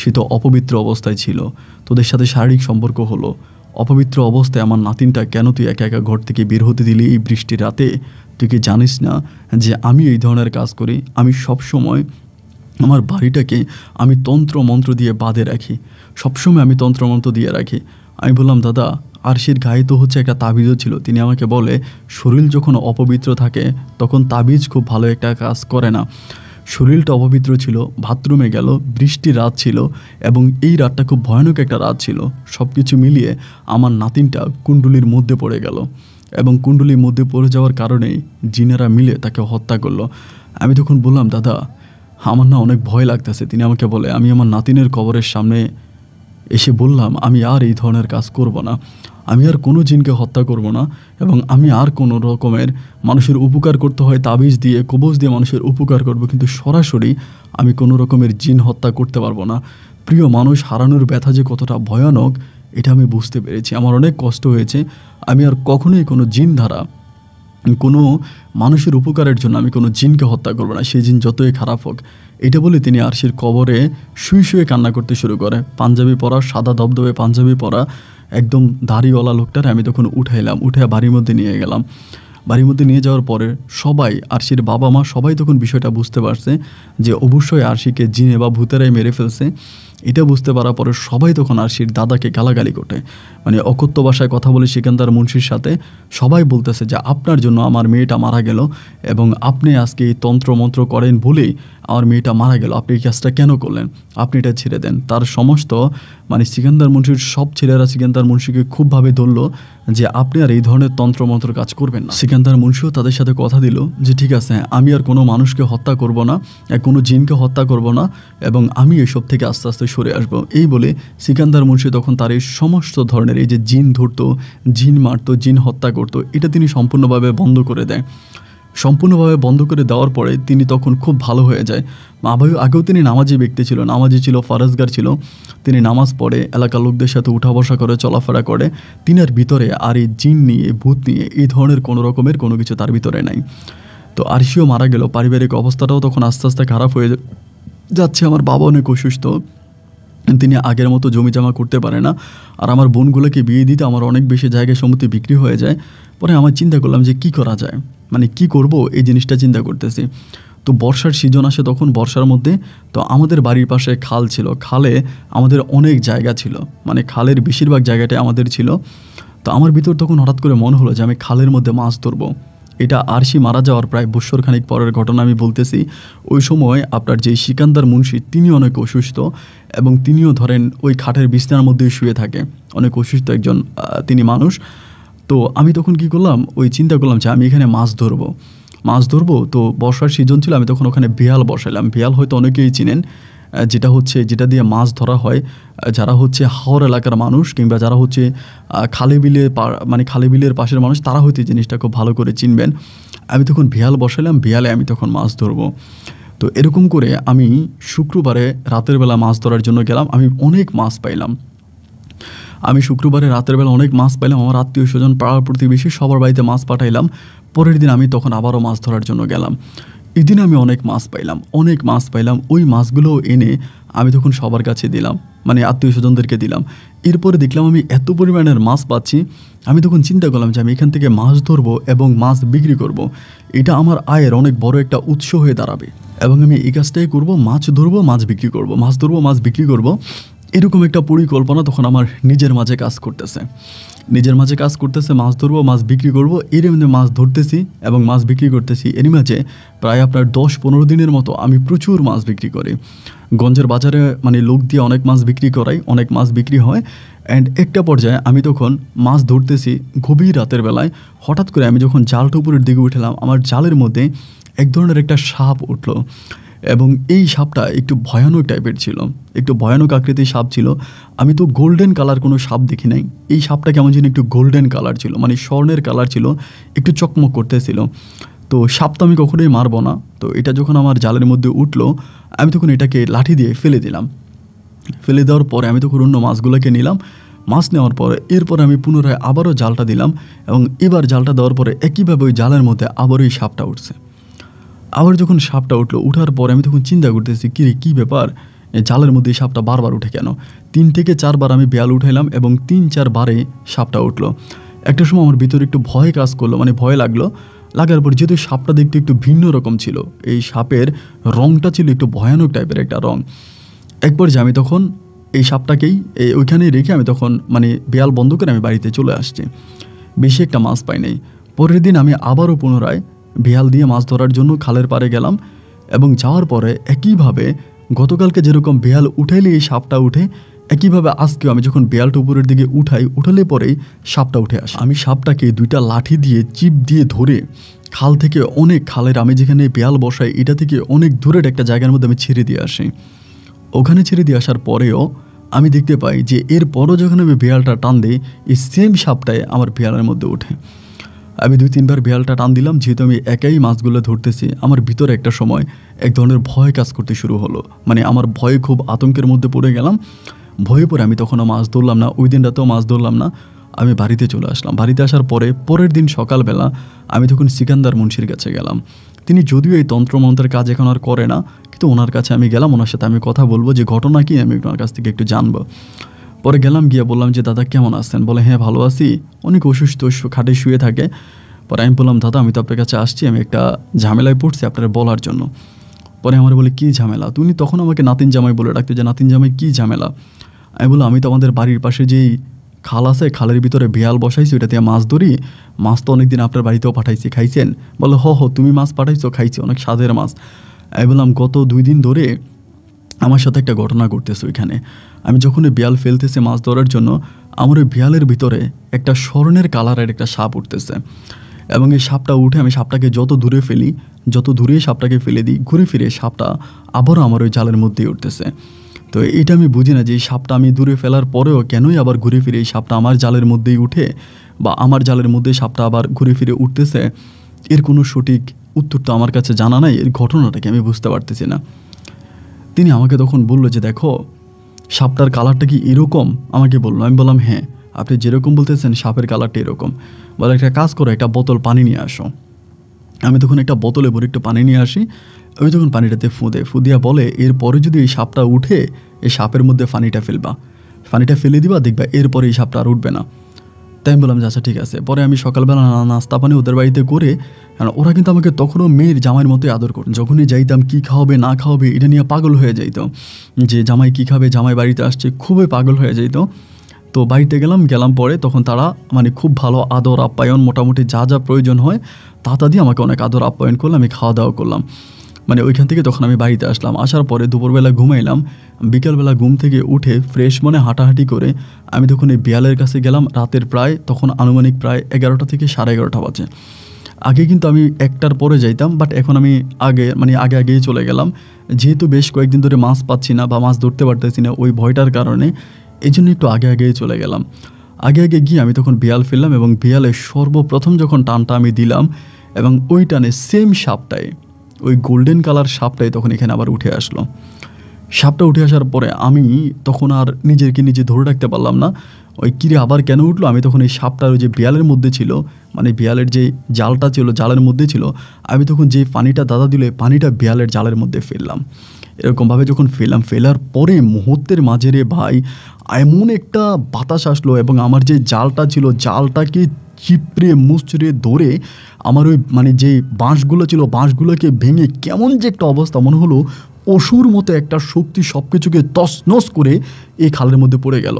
সে তো অপবিত্র অবস্থায় ছিল, তোদের সাথে শারীরিক সম্পর্ক হলো, অপবিত্র অবস্থায় আমার নাতিনটা কেন তুই একা একা ঘর থেকে বের হতে দিলি এই বৃষ্টির রাতে? তুই কি জানিস না যে আমি এই ধরনের কাজ করি? আমি সবসময় আমার বাড়িটাকে আমি তন্ত্রমন্ত্র দিয়ে বাঁধে রাখি, সবসময় আমি তন্ত্রমন্ত্র দিয়ে রাখি। আমি বললাম, দাদা আরশির গায়ে তো হচ্ছে একটা তাবিজও ছিল। তিনি আমাকে বলে, শরীর যখন অপবিত্র থাকে তখন তাবিজ খুব ভালো একটা কাজ করে না। শরীরটা অপবিত্র ছিল, বাথরুমে গেল, বৃষ্টির রাত ছিল এবং এই রাতটা খুব ভয়ানক একটা রাত ছিল। সব কিছু মিলিয়ে আমার নাতিনটা কুণ্ডুলির মধ্যে পড়ে গেল এবং কুণ্ডুলির মধ্যে পড়ে যাওয়ার কারণেই জিনেরা মিলে তাকে হত্যা করলো। আমি তখন বললাম, দাদা আমার না অনেক ভয় লাগতেছে। তিনি আমাকে বলে, আমি আমার নাতিনের কবরের সামনে এসে বললাম, আমি আর এই ধরনের কাজ করব না, আমি আর কোনো জিনকে হত্যা করব না এবং আমি আর কোনো রকমের মানুষের উপকার করতে হয় তাবিজ দিয়ে কবজ দিয়ে মানুষের উপকার করব, কিন্তু সরাসরি আমি কোনো রকমের জিন হত্যা করতে পারবো না। প্রিয় মানুষ হারানোর ব্যথা যে কতটা ভয়ানক এটা আমি বুঝতে পেরেছি। আমার অনেক কষ্ট হয়েছে। আমি আর কখনোই কোনো জিন দ্বারা কোনো মানুষের উপকারের জন্য আমি কোনো জিনকে হত্যা করবো না, সেই জিন যতই খারাপ হোক। এটা বলে তিনি আরশির কবরে শুয়ে শুয়ে কান্না করতে শুরু করে। পাঞ্জাবি পরা, সাদা ধবধবে পাঞ্জাবি পরা একদম দাড়িওয়ালা লোকটারে আমি তখন উঠাইলাম, উঠে বাড়ির মধ্যে নিয়ে গেলাম। বাড়ির মধ্যে নিয়ে যাওয়ার পরে সবাই, আরশির বাবা মা সবাই তখন বিষয়টা বুঝতে পারছে যে অবশ্যই আরশিকে জিনে বা ভূতেরাই মেরে ফেলছে। এটা বুঝতে পারার পরে সবাই তখন আরশির দাদাকে গালাগালি করতে, মানে অকথ্য ভাষায় কথা বলে সিকান্দার মুন্সির সাথে সবাই বলতেছে যে আপনার জন্য আমার মেয়েটা মারা গেল এবং আপনি আজকে এই তন্ত্রমন্ত্র করেন বলেই আমার মেয়েটা মারা গেল, আপনি এই কাজটা কেন করলেন, আপনি এটা ছেড়ে দেন। তার সমস্ত মানে সিকান্দার মুন্সির সব ছেলেরা সিকান্দার মুন্সিকে খুবভাবে ধরলো যে আপনি আর এই ধরনের তন্ত্রমন্ত্র কাজ করবেন না। সিকান্দার মুন্সিও তাদের সাথে কথা দিল যে ঠিক আছে, আমি আর কোনো মানুষকে হত্যা করব না, কোনো জিনকে হত্যা করব না এবং আমি এসব থেকে আস্তে আস্তে সরে আসবো। এই বলে সিকান্দার মুন্সি তখন তার এই সমস্ত ধরনের এই যে জিন ধরতো, জিন মারতো, জিন হত্যা করতো, এটা তিনি সম্পূর্ণভাবে বন্ধ করে দেয়। সম্পূর্ণভাবে বন্ধ করে দেওয়ার পরে তিনি তখন খুব ভালো হয়ে যায়। আগেও তিনি নামাজি ব্যক্তি ছিল, নামাজি ছিল, ফরজগার ছিল। তিনি নামাজ পড়ে, এলাকার লোকদের সাথে উঠা বসা করে, চলাফেরা করে। তিনার ভিতরে আর এই জিন নিয়ে, ভূত নিয়ে এই ধরনের কোনো রকমের কোনো কিছু তার ভিতরে নাই। তো আরশিও মারা গেল, পারিবারিক অবস্থাটাও তখন আস্তে আস্তে খারাপ হয়ে যাচ্ছে। আমার বাবা অনেক অসুস্থ, তিনি আগের মতো জমি জমা করতে পারে না। আর আমার বোনগুলোকে বিয়ে দিতে আমার অনেক বেশি জায়গায় সম্পত্তি বিক্রি হয়ে যায়। পরে আমার চিন্তা করলাম যে কী করা যায়, মানে কি করব, এই জিনিসটা চিন্তা করতেছি। তো বর্ষার সিজন আসে তখন, বর্ষার মধ্যে তো আমাদের বাড়ির পাশে খাল ছিল, খালে আমাদের অনেক জায়গা ছিল, মানে খালের বেশিরভাগ জায়গাটাই আমাদের ছিল। তো আমার ভিতর তখন হঠাৎ করে মনে হলো যে আমি খালের মধ্যে মাছ ধরবো। এটা আরশি মারা যাওয়ার প্রায় বৎসরখানিক পরের ঘটনা আমি বলতেছি। ওই সময় আপনার যে সিকান্দার মুন্সি তিনি অনেক অসুস্থ এবং তিনিও ধরেন ওই খাটের বিছানার মধ্যেই শুয়ে থাকে, অনেক অসুস্থ একজন তিনি মানুষ। তো আমি তখন কি করলাম, ওই চিন্তা করলাম যে আমি এখানে মাছ ধরবো। তো বর্ষার সিজন ছিল, আমি তখন ওখানে বিয়াল বসাইলাম। বিয়াল হয়তো অনেকেই চিনেন, যেটা দিয়ে মাছ ধরা হয়। যারা হচ্ছে হাওর এলাকার মানুষ কিংবা যারা হচ্ছে খালে বিলের পাশের মানুষ, তারা হয়তো জিনিসটা খুব ভালো করে চিনবেন। আমি তখন বিয়াল বসাইলাম, বিয়ালে আমি তখন মাছ ধরবো। তো এরকম করে আমি শুক্রবারে রাতের বেলা মাছ ধরার জন্য গেলাম। আমি অনেক মাছ পাইলাম। আমি শুক্রবারে রাতের বেলা অনেক মাছ পাইলাম। আমার আত্মীয় স্বজন, পাড়ার প্রতিবেশী সবার বাড়িতে মাছ পাঠাইলাম। পরের দিন আমি তখন আবারও মাছ ধরার জন্য গেলাম। এদিন আমি অনেক মাছ পাইলাম। ওই মাছগুলো এনে আমি তখন সবার কাছে দিলাম, মানে আত্মীয় স্বজনদেরকে দিলাম। এরপরে দেখলাম আমি এত পরিমাণের মাছ পাচ্ছি। আমি তখন চিন্তা করলাম যে আমি এখান থেকে মাছ ধরবো এবং মাছ বিক্রি করব। এটা আমার আয়ের অনেক বড় একটা উৎস হয়ে দাঁড়াবে এবং আমি এই কাজটাই করবো, মাছ ধরবো, মাছ বিক্রি করব। এরকম একটা পরিকল্পনা তখন আমার নিজের মাঝে কাজ করতেছে। মাছ ধরবো, মাছ বিক্রি করব, এর মধ্যে মাছ ধরতেছি এবং মাছ বিক্রি করতেছি। এর মাঝে প্রায় আপনার 10-15 দিনের মতো আমি প্রচুর মাছ বিক্রি করি। গঞ্জের বাজারে মানে লোক দিয়ে অনেক মাছ বিক্রি করাই, অনেক মাছ বিক্রি হয়। অ্যান্ড একটা পর্যায়ে আমি তখন মাছ ধরতেছি গভীর রাতের বেলায়। হঠাৎ করে আমি যখন জালটা উপরের দিকে উঠলাম, আমার জালের মধ্যে এক ধরনের একটা সাপ উঠলো এবং এই সাপটা একটু ভয়ানক টাইপের ছিল, একটু ভয়ানক আকৃতির সাপ ছিল। আমি তো গোল্ডেন কালার কোনো সাপ দেখি নাই। এই সাপটা কেমন যেন একটু গোল্ডেন কালার ছিল, মানে স্বর্ণের কালার ছিল, একটু চকমক করতেছিল। তো সাপ তো আমি কখনোই মারবো না। তো এটা যখন আমার জালের মধ্যে উঠলো, আমি তখন এটাকে লাঠি দিয়ে ফেলে দিলাম। ফেলে দেওয়ার পরে আমি তখন অন্য মাছগুলোকে নিলাম। মাছ নেওয়ার পরে এরপরে আমি পুনরায় আবারও জালটা দিলাম এবং এবার জালটা দেওয়ার পরে একইভাবে ওই জালের মধ্যে আবারও এই সাপটা উঠছে। আবার যখন সাপটা উঠলো, উঠার পরে আমি তখন চিন্তা করতেছি কী ব্যাপার, এই জালের মধ্যে এই সাপটা বারবার উঠে কেন। 3 থেকে 4 বার আমি বেয়াল উঠাইলাম এবং 3-4 বারে সাপটা উঠলো। একটা সময় আমার ভিতরে একটু ভয় কাজ করলো, মানে ভয় লাগলো। লাগার পর যেহেতু সাপটা দেখতে একটু ভিন্ন রকম ছিল, এই সাপের রঙটা ছিল একটু ভয়ানক টাইপের একটা রং। একবার যে আমি তখন এই সাপটাকেই ওইখানেই রেখে আমি তখন মানে বেয়াল বন্ধ করে আমি বাড়িতে চলে আসছি। বেশি একটা মাছ পাই নাই। পরের দিন আমি আবারও পুনরায় বেয়াল দিয়ে মাছ ধরার জন্য খালের পাড়ে গেলাম এবং যাওয়ার পরে একইভাবে গতকালকে যেরকম বেয়াল উঠাইলে এই সাপটা উঠে, একইভাবে আজকেও আমি যখন বেয়ালটা উপরের দিকে উঠালে পরেই সাপটা উঠে আসে। আমি সাপটাকে 2টা লাঠি দিয়ে চিপ দিয়ে ধরে খাল থেকে খালের আমি যেখানে বেয়াল বসাই এটা থেকে অনেক দূরের একটা জায়গার মধ্যে আমি ছেড়ে দিয়ে আসি। ওখানে ছেড়ে দিয়ে আসার পরেও আমি দেখতে পাই যে এরপরও যখন আমি বেয়ালটা টান দিই, এই সেম সাপটাই আমার বেয়ালের মধ্যে ওঠে। আমি 2-3 বার বেয়ালটা টান দিলাম, যেহেতু আমি একাই মাছগুলো ধরতেছি। আমার ভিতরে একটা সময় এক ধরনের ভয় কাজ করতে শুরু হলো, মানে আমার ভয়ে খুব আতঙ্কের মধ্যে পড়ে গেলাম। ভয়ে পড়ে আমি তখনও মাছ ধরলাম না, ওই দিনটাতেও মাছ ধরলাম না। আমি বাড়িতে চলে আসলাম। বাড়িতে আসার পরের দিন সকালবেলা আমি তখন সিকান্দার মুন্সির কাছে গেলাম। তিনি যদিও এই তন্ত্রমন্ত্রের কাজ এখন আর করে না, কিন্তু ওনার কাছে আমি গেলাম, ওনার সাথে আমি কথা বলবো, যে ঘটনা কি আমি ওনার কাছ থেকে একটু জানবো। পরে গেলাম, গিয়ে বললাম যে দাদা কেমন আছেন? বলে হ্যাঁ ভালো আছি। অনেক অসুস্থ, খাটে শুয়ে থাকে। পরে আমি বললাম দাদা আমি তো আপনার কাছে আসছি, আমি একটা ঝামেলায় পড়ছি আপনার বলার জন্য। পরে আমার বলে কী ঝামেলা? তুমি তখন আমাকে নাতিন জামাই বলে ডাকতে, যে নাতিন জামাই কী ঝামেলা? আমি বললাম আমি তো আমাদের বাড়ির পাশে যেই খাল আছে, খালের ভিতরে বেয়াল বসাইছি, ওইটা দিয়ে মাছ ধরি। মাছ তো অনেকদিন আপনার বাড়িতেও পাঠাইছি, খাইছেন? বলে হ তুমি মাছ পাঠাইছো, খাইছি, অনেক স্বাদের মাছ। আমি বললাম গত 2 দিন ধরে আমার সাথে একটা ঘটনা ঘটতেছে। ওইখানে আমি যখন ওই বেয়াল ফেলতেছি মাছ ধরার জন্য, আমার ওই বেয়ালের ভিতরে একটা স্বর্ণের কালারের একটা সাপ উঠতেছে এবং এই সাপটা উঠে আমি সাপটাকে যত দূরে ফেলি, যত দূরে সাপটাকে ফেলে দিই, ঘুরে ফিরে সাপটা আবারও আমার ওই জালের মধ্যেই উঠতেছে। তো এটা আমি বুঝি না যে এই সাপটা আমি দূরে ফেলার পরেও কেনই আবার ঘুরে ফিরে এই সাপটা আমার জালের মধ্যেই উঠে, বা আমার জালের মধ্যে সাপটা আবার ঘুরে ফিরে উঠতেছে। এর কোনো সঠিক উত্তর তো আমার কাছে জানা নাই, এর ঘটনাটাকে আমি বুঝতে পারতেছি না। তিনি আমাকে তখন বললো যে দেখো সাপটার কালারটা কি এরকম, আমাকে বললো। আমি বললাম হ্যাঁ আপনি যেরকম বলতেছেন সাপের কালারটা এরকম। বলে একটা কাজ করো, একটা বোতল পানি নিয়ে আসো। আমি তখন একটা বোতলে ভরে একটু পানি নিয়ে আসি। আমি তখন পানিটাতে ফু দিয়া বলে এরপরে যদি এই সাপটা উঠে, এই সাপের মধ্যে পানিটা ফেলবা, পানিটা ফেলে দিবা, দেখবা এরপরে এই সাপটা আর উঠবে না। তাই আমি বললাম যে আচ্ছা ঠিক আছে। পরে আমি সকালবেলা নাস্তা পানি ওদের বাড়িতে করে, কারণ ওরা কিন্তু আমাকে তখনও মেয়ের জামাইয়ের মতোই আদর করত। যখনই যাইতাম কী খাওয়াবে না খাওয়াবে এটা নিয়ে পাগল হয়ে যাইত, যে জামাই কী খাবে, জামাই বাড়িতে আসছে, খুবই পাগল হয়ে যাইত। তো বাড়িতে গেলাম পরে তখন তারা মানে খুব ভালো আদর আপ্যায়ন, মোটামুটি যা যা প্রয়োজন হয় তা দিয়ে আমাকে অনেক আদর আপ্যায়ন করলাম। আমি খাওয়া দাওয়া করলাম, মানে ওইখান থেকে তখন আমি বাড়িতে আসলাম। আসার পরে দুপুরবেলা ঘুমাইলাম। বিকালবেলা ঘুম থেকে উঠে ফ্রেশ মনে হাঁটাহাঁটি করে আমি তখন এই বেয়ালের কাছে গেলাম। রাতের প্রায় তখন আনুমানিক প্রায় 11টা থেকে 11:30 বাজে। আগে কিন্তু আমি 1টার পরে যাইতাম, বাট এখন আমি আগেই চলে গেলাম, যেহেতু বেশ কয়েকদিন ধরে মাছ পাচ্ছি না বা মাছ ধরতে পারতেছি না ওই ভয়টার কারণে, এই জন্য একটু আগেই চলে গেলাম। আগে গিয়ে আমি তখন বেয়াল ফেললাম এবং বেয়ালের সর্বপ্রথম যখন টানটা আমি দিলাম এবং ওই টানে সেম সাপটাই, ওই গোল্ডেন কালার সাপটাই তখন এখানে আবার উঠে আসলো। সাপটা উঠে আসার পরে আমি তখন আর নিজে ধরে রাখতে পারলাম না, ওই কিরে আবার কেন উঠলো। আমি তখন এই সাপটার ওই যে বেয়ালের মধ্যে ছিল, মানে বেয়ালের যে জালটা ছিল জালের মধ্যে ছিল, আমি তখন যে পানিটা দাদা দিল পানিটা বেয়ালের জালের মধ্যে ফেললাম। এরকমভাবে যখন ফেলার পরে মুহূর্তের মাঝে রে ভাই এমন একটা বাতাস আসলো এবং আমার যে জালটা ছিল জালটাকে চিপড়ে মুচড়ে ধরে আমার ওই মানে যে বাঁশগুলো ছিল বাঁশগুলোকে ভেঙে কেমন যে একটা অবস্থা, মনে হলো অসুর মতো একটা শক্তি সব কিছুকে তছনছ করে এই খালের মধ্যে পড়ে গেল।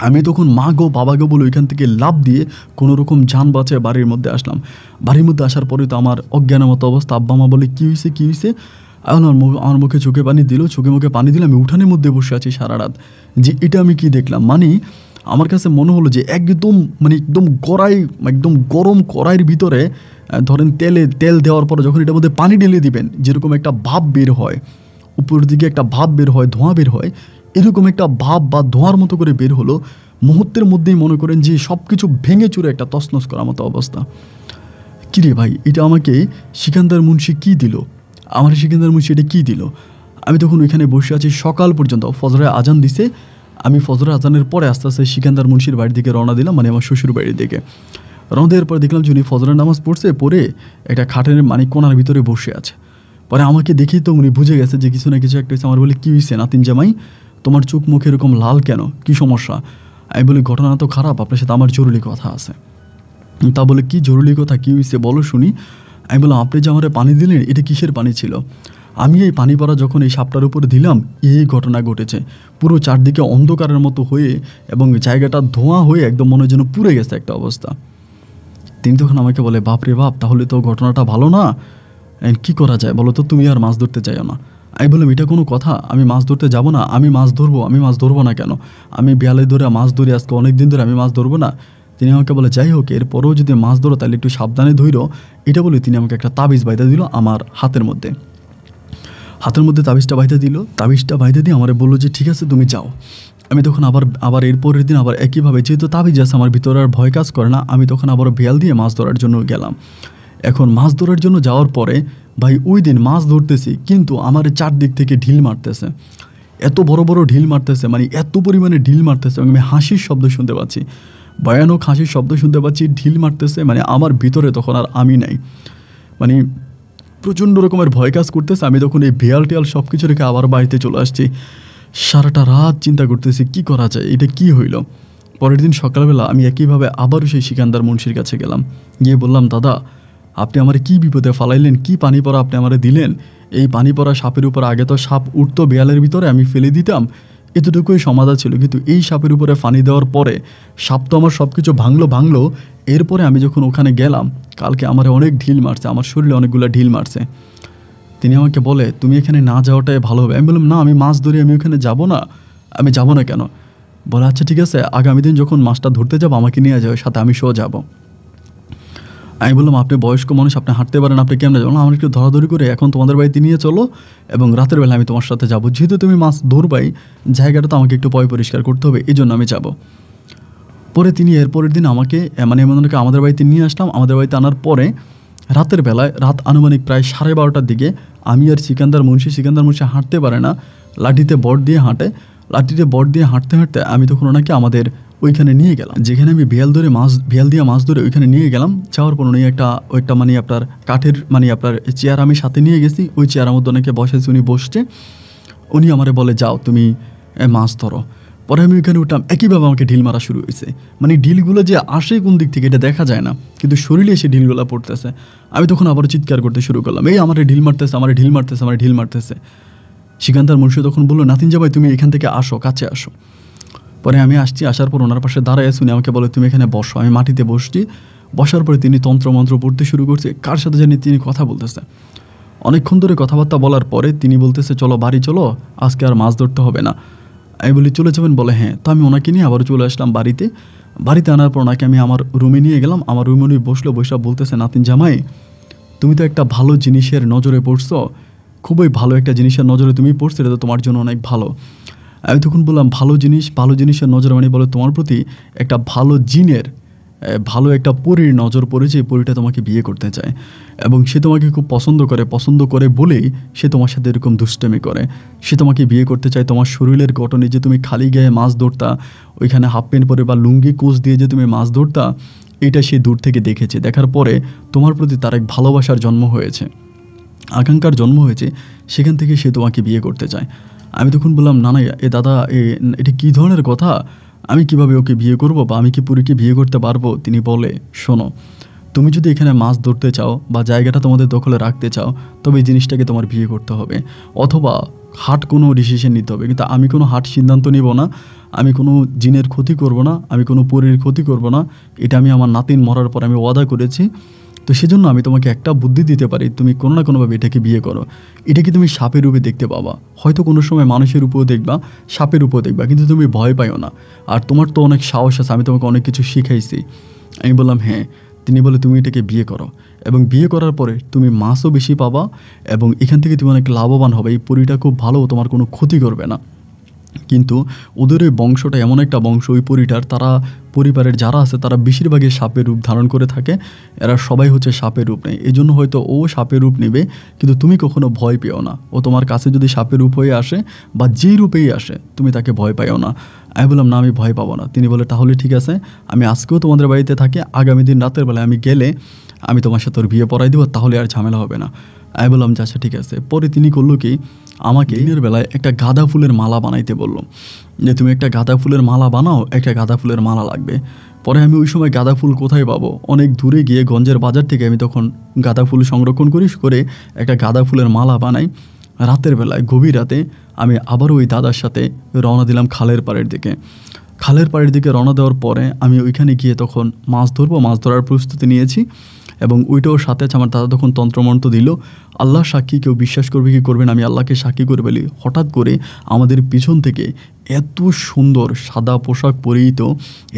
আমি তখন মা গো বাবা গো বলে ওইখান থেকে লাফ দিয়ে কোনো রকম যান বাঁচায় বাড়ির মধ্যে আসলাম। বাড়ির মধ্যে আসার পরে তো আমার অজ্ঞানের মতো অবস্থা। আব্বা মা বলে কী হয়েছে। আমার মুখে চোখে পানি দিল, চোখে মুখে পানি দিলাম। আমি উঠানের মধ্যে বসে আছি সারা রাত, যে এটা আমি কি দেখলাম। মানে আমার কাছে মনে হলো যে একদম গরম কড়াইয়ের ভিতরে ধরেন তেল দেওয়ার পরে যখন এটার মধ্যে পানি ঢেলে দিবেন, যেরকম একটা ভাপ বের হয়, উপরের দিকে একটা ভাপ বের হয়, ধোঁয়া বের হয়, এরকম একটা ভাপ বা ধোঁয়ার মতো করে বের হলো। মুহূর্তের মধ্যেই মনে করেন যে সব কিছু ভেঙে চুরে একটা তছনছ করার মতো অবস্থা। কিরে ভাই এটা আমাকে সিকান্দার মুন্সি কী দিল, আমার সিকান্দার মুন্সি এটা কী দিল। আমি তখন ওইখানে বসে আছি সকাল পর্যন্ত, ফজরের আজান দিছে, আমি ফজরের আজানের পরে আস্তে আস্তে সিকান্দার মুন্সির বাড়ির দিকে রওনা দিলাম, মানে আমার শ্বশুর বাড়ির দিকে। রওনা দেওয়ার পরে দেখলাম যে উনি ফজরের নামাজ পড়ছে, পড়ে একটা খাটের মানে কোনার ভিতরে বসে আছে। পরে আমাকে দেখেই তো উনি বুঝে গেছে যে কিছু না কিছু একটা হয়েছে। আমার বলে, কী হয়েছে নাতিন জামাই, তোমার চোখ মুখ এরকম লাল কেন, কী সমস্যা? আমি বলি, ঘটনা তো খারাপ, আপনার সাথে আমার জরুরি কথা আছে। তা বলে, কি জরুরি কথা, কী হয়েছে বলো শুনি। আমি বললাম, আপনি যে আমার পানি দিলেন এটা কিসের পানি ছিল? আমি এই পানি পড়া যখন এই সাপটার উপরে দিলাম এই ঘটনা ঘটেছে। পুরো চারদিকে অন্ধকারের মতো হয়ে এবং জায়গাটা ধোঁয়া হয়ে একদম মনে যেন পুড়ে গেছে একটা অবস্থা। তিনি তখন আমাকে বলে, বাপ রে বাপ, তাহলে তো ঘটনাটা ভালো না, কি করা যায় বলো তো, তুমি আর মাছ ধরতে চাইও না। আমি বললাম, এটা কোনো কথা, আমি মাছ ধরতে যাব না? আমি মাছ ধরবো না কেন? আমি বিয়ালে ধরে মাছ ধরি আজকে অনেক দিন ধরে, আমি মাছ ধরবো না? তিনি আমাকে বলে, যাই হোক, এরপরেও যদি মাছ ধরো তাহলে একটু সাবধানে ধরো। এটা বলে তিনি আমাকে একটা তাবিজ বাইদা দিল আমার হাতের মধ্যে। তাবিজটা বাইদা দিয়ে আমার বললো যে ঠিক আছে তুমি যাও। আমি তখন আবার এরপরের দিন আবার একইভাবে, যেহেতু তাবিজ আছে আমার ভিতরে আর ভয় কাজ করে না, আমি তখন আবার বেয়াল দিয়ে মাছ ধরার জন্য গেলাম। এখন মাছ ধরার জন্য যাওয়ার পরে ভাই ওই দিন মাছ ধরতেছি, কিন্তু আমার চারদিক থেকে ঢিল মারতেছে, এত বড় বড় ঢিল মারতেছে, মানে এত পরিমাণে ঢিল মারতেছে। আমি হাসির শব্দ শুনতে পাচ্ছি, ভয়ানক হাসির শব্দ শুনতে পাচ্ছি, ঢিল মারতেছে, মানে আমার ভিতরে তখন আর আমি নাই, মানে প্রচণ্ড রকমের ভয় কাজ করতেছে। আমি তখন এই বেয়াল টেয়াল সব কিছু রেখে আবার বাড়িতে চলে আসছি। সারাটা রাত চিন্তা করতেছি কি করা যায়, এটা কি হইল। পরের দিন সকালবেলা আমি একইভাবে আবারও সেই সিকান্দার মুন্সির কাছে গেলাম, গিয়ে বললাম, দাদা আপনি আমার কি বিপদে ফালাইলেন, কি পানি পড়া আপনি আমারে দিলেন? এই পানি পড়া সাপের উপর আগে তো সাপ উঠতো বেয়ালের ভিতরে, আমি ফেলে দিতাম, এতটুকুই সমাধা ছিল, কিন্তু এই সাপের উপরে পানি দেওয়ার পরে সাপ তো আমার সব কিছু ভাঙলো। এরপরে আমি যখন ওখানে গেলাম, কালকে আমার অনেক ঢিল মারছে, আমার শরীরে অনেকগুলো ঢিল মারছে। তিনি আমাকে বলে, তুমি এখানে না যাওয়াটাই ভালো হবে। আমি বললাম, না আমি মাছ ধরি, আমি ওখানে যাব না। আমি যাব না কেন? বলে, আচ্ছা ঠিক আছে, আগামী দিন যখন মাছটা ধরতে যাবো আমাকে নিয়ে যাবে সাথে, আমি সহ যাব। আমি বললাম, আপনি বয়স্ক মানুষ, আপনি হাঁটতে পারেন, আপনি কেমনে যাবেন? আমার একটু ধরাধরি করে এখন তোমাদের বাড়িতে নিয়ে চলো, এবং রাতের বেলা আমি তোমার সাথে যাবো, যেহেতু তুমি মাছ ধরবাই, জায়গাটা তো আমাকে একটু পরিষ্কার করতে হবে, এই জন্য আমি যাব। পরে তিনি এরপরের দিন আমাকে মানে এমনকে আমাদের বাড়িতে নিয়ে আসলাম। আমাদের বাড়িতে আনার পরে রাতের বেলায়, রাত আনুমানিক প্রায় 12:30টার দিকে, আমি আর সিকান্দার মুন্সি হাঁটতে পারে না, লাঠিতে বট দিয়ে হাঁটতে হাঁটতে আমি তখন ওনাকে আমাদের ওইখানে নিয়ে গেলাম, যেখানে আমি বিয়াল দিয়ে মাছ ধরে ওইখানে নিয়ে গেলাম। যাওয়ার পর উনি ওইটা মানে আপনার কাঠের মানে আপনার চেয়ার আমি সাথে নিয়ে গেছি, ওই চেয়ারের মধ্যে অনেকে বসেছে, উনি বসছে, উনি আমারে বলে, যাও তুমি মাছ ধরো। পরে আমি ওইখানে উঠলাম, একইভাবে আমাকে ঢিল মারা শুরু হয়েছে। মানে ঢিলগুলো যে আসে কোন দিক থেকে এটা দেখা যায় না, কিন্তু শরীরে এসে ঢিলগুলো পড়তেছে। আমি তখন আবার চিৎকার করতে শুরু করলাম, এই আমার ঢিল মারতেছে। সিকান্দার মুন্সি তখন বললো, নাতিন জামাই তুমি এখান থেকে আসো, কাছে আসো। পরে আমি আসছি, আসার পর ওনার পাশে দাঁড়ায় শুনে আমাকে বলে, তুমি এখানে বসো। আমি মাটিতে বসছি, বসার পরে তিনি তন্ত্রমন্ত্র পড়তে শুরু করছে, কার সাথে জানি তিনি কথা বলতেছে। অনেকক্ষণ ধরে কথাবার্তা বলার পরে তিনি বলতেছে, চলো বাড়ি চলো, আজকে আর মাছ ধরতে হবে না। আমি বলি, চলে যাবেন? বলে, হ্যাঁ। তো আমি ওনাকে নিয়ে আবার চলে আসলাম বাড়িতে আনার পর ওনাকে আমি আমার রুমে নিয়ে গেলাম। আমার রুমে উনি বসে বলতেছে, নাতিন জামাই তুমি তো একটা ভালো জিনিসের নজরে পড়ছো, খুবই ভালো একটা জিনিসের নজরে তুমি পড়ছো, এটা তো তোমার জন্য অনেক ভালো। আমি তখন বললাম, ভালো জিনিসের নজরে মানে বলে, তোমার প্রতি একটা ভালো একটা পরীর নজর পড়েছে, এই পরীটা তোমাকে বিয়ে করতে চায়, এবং সে তোমাকে খুব পছন্দ করে বলেই সে তোমার সাথে এরকম দুষ্টামি করে। সে তোমাকে বিয়ে করতে চায়। তোমার শরীরের গঠনে যে তুমি খালি গায়ে মাছ ধরতা, ওইখানে হাফ প্যান্ট পরে বা লুঙ্গি কোচ দিয়ে যে তুমি মাছ ধরতা, এটা সে দূর থেকে দেখেছে। দেখার পরে তোমার প্রতি তার এক ভালোবাসার জন্ম হয়েছে, আকাঙ্ক্ষার জন্ম হয়েছে, সেখান থেকে সে তোমাকে বিয়ে করতে চায়। আমি তখন বললাম, না এ দাদা, এটা কী ধরনের কথা? আমি কিভাবে ওকে বিয়ে করব, বা আমি কি পুরীকে বিয়ে করতে পারবো? তিনি বলে, শোনো, তুমি যদি এখানে মাছ ধরতে চাও বা জায়গাটা তোমাদের দখলে রাখতে চাও, তবে এই জিনিসটাকে তোমার বিয়ে করতে হবে, অথবা কোনো ডিসিশন নিতে হবে। কিন্তু আমি কোনো সিদ্ধান্ত নিব না, আমি কোনো জিনের ক্ষতি করব না, আমি কোনো পুরীর ক্ষতি করব না, এটা আমি আমার নাতিন মরার পর আমি ওয়াদা করেছি। তো সেজন্য আমি তোমাকে একটা বুদ্ধি দিতে পারি, তুমি কোনো না কোনোভাবে এটাকে বিয়ে করো। এটাকে তুমি সাপের রূপে দেখতে পাবা, হয়তো কোনো সময় মানুষের রূপেও দেখবা, সাপের রূপেও দেখবা, কিন্তু তুমি ভয় পাইও না। আর তোমার তো অনেক সাহস আছে, আমি তোমাকে অনেক কিছু শিখাইছি। আমি বললাম, হ্যাঁ। তিনি বলে, তুমি এটাকে বিয়ে করো, এবং বিয়ে করার পরে তুমি মাছও বেশি পাবা, এবং এখান থেকে তুমি অনেক লাভবান হবে। এই পরীটা খুব ভালো, তোমার কোনো ক্ষতি করবে না। কিন্তু ওদের ওই বংশটা এমন একটা বংশ, ওই তারা পরিবারের যারা আছে তারা বেশিরভাগই সাপের রূপ ধারণ করে থাকে। এরা সবাই হচ্ছে সাপের রূপ নেয়, এই জন্য হয়তো ও সাপের রূপ নেবে, কিন্তু তুমি কখনো ভয় পেও না। ও তোমার কাছে যদি সাপের রূপ হয়ে আসে বা যেই রূপেই আসে তুমি তাকে ভয় পাইও না। আমি বললাম না, আমি ভয় পাবো না। তিনি বলে তাহলে ঠিক আছে, আমি আজকেও তোমাদের বাড়িতে থাকি, আগামী দিন রাতের বেলায় আমি গেলে আমি তোমার সাথে ওর বিয়ে পড়াই দেবো, তাহলে আর ঝামেলা হবে না। আমি বললাম যে আচ্ছা ঠিক আছে। পরে তিনি করলো কি, আমাকে দিনের বেলায় একটা গাঁদা ফুলের মালা বানাইতে বললো, যে তুমি একটা গাঁদা ফুলের মালা বানাও, একটা গাঁদা ফুলের মালা লাগবে। পরে আমি ওই সময় গাঁদা ফুল কোথায় পাবো, অনেক দূরে গিয়ে গঞ্জের বাজার থেকে আমি তখন গাঁদা ফুল সংরক্ষণ করে একটা গাঁদা ফুলের মালা বানাই। রাতের বেলায় গভীর রাতে আমি আবারও ওই দাদার সাথে রওনা দিলাম খালের পাড়ের দিকে। খালের পাড়ের দিকে রওনা দেওয়ার পরে আমি ওইখানে গিয়ে তখন মাছ ধরবো, মাছ ধরার প্রস্তুতি নিয়েছি এবং ওইটাও সাথে আছে। আমার দাদা তখন তন্ত্রমন্ত্র দিল, আল্লাহ সাক্ষী, কেউ বিশ্বাস করবে কি করবে না, আমি আল্লাহকে সাক্ষী করে বলি। হঠাৎ করে আমাদের পিছন থেকে এত সুন্দর সাদা পোশাক পরিহিত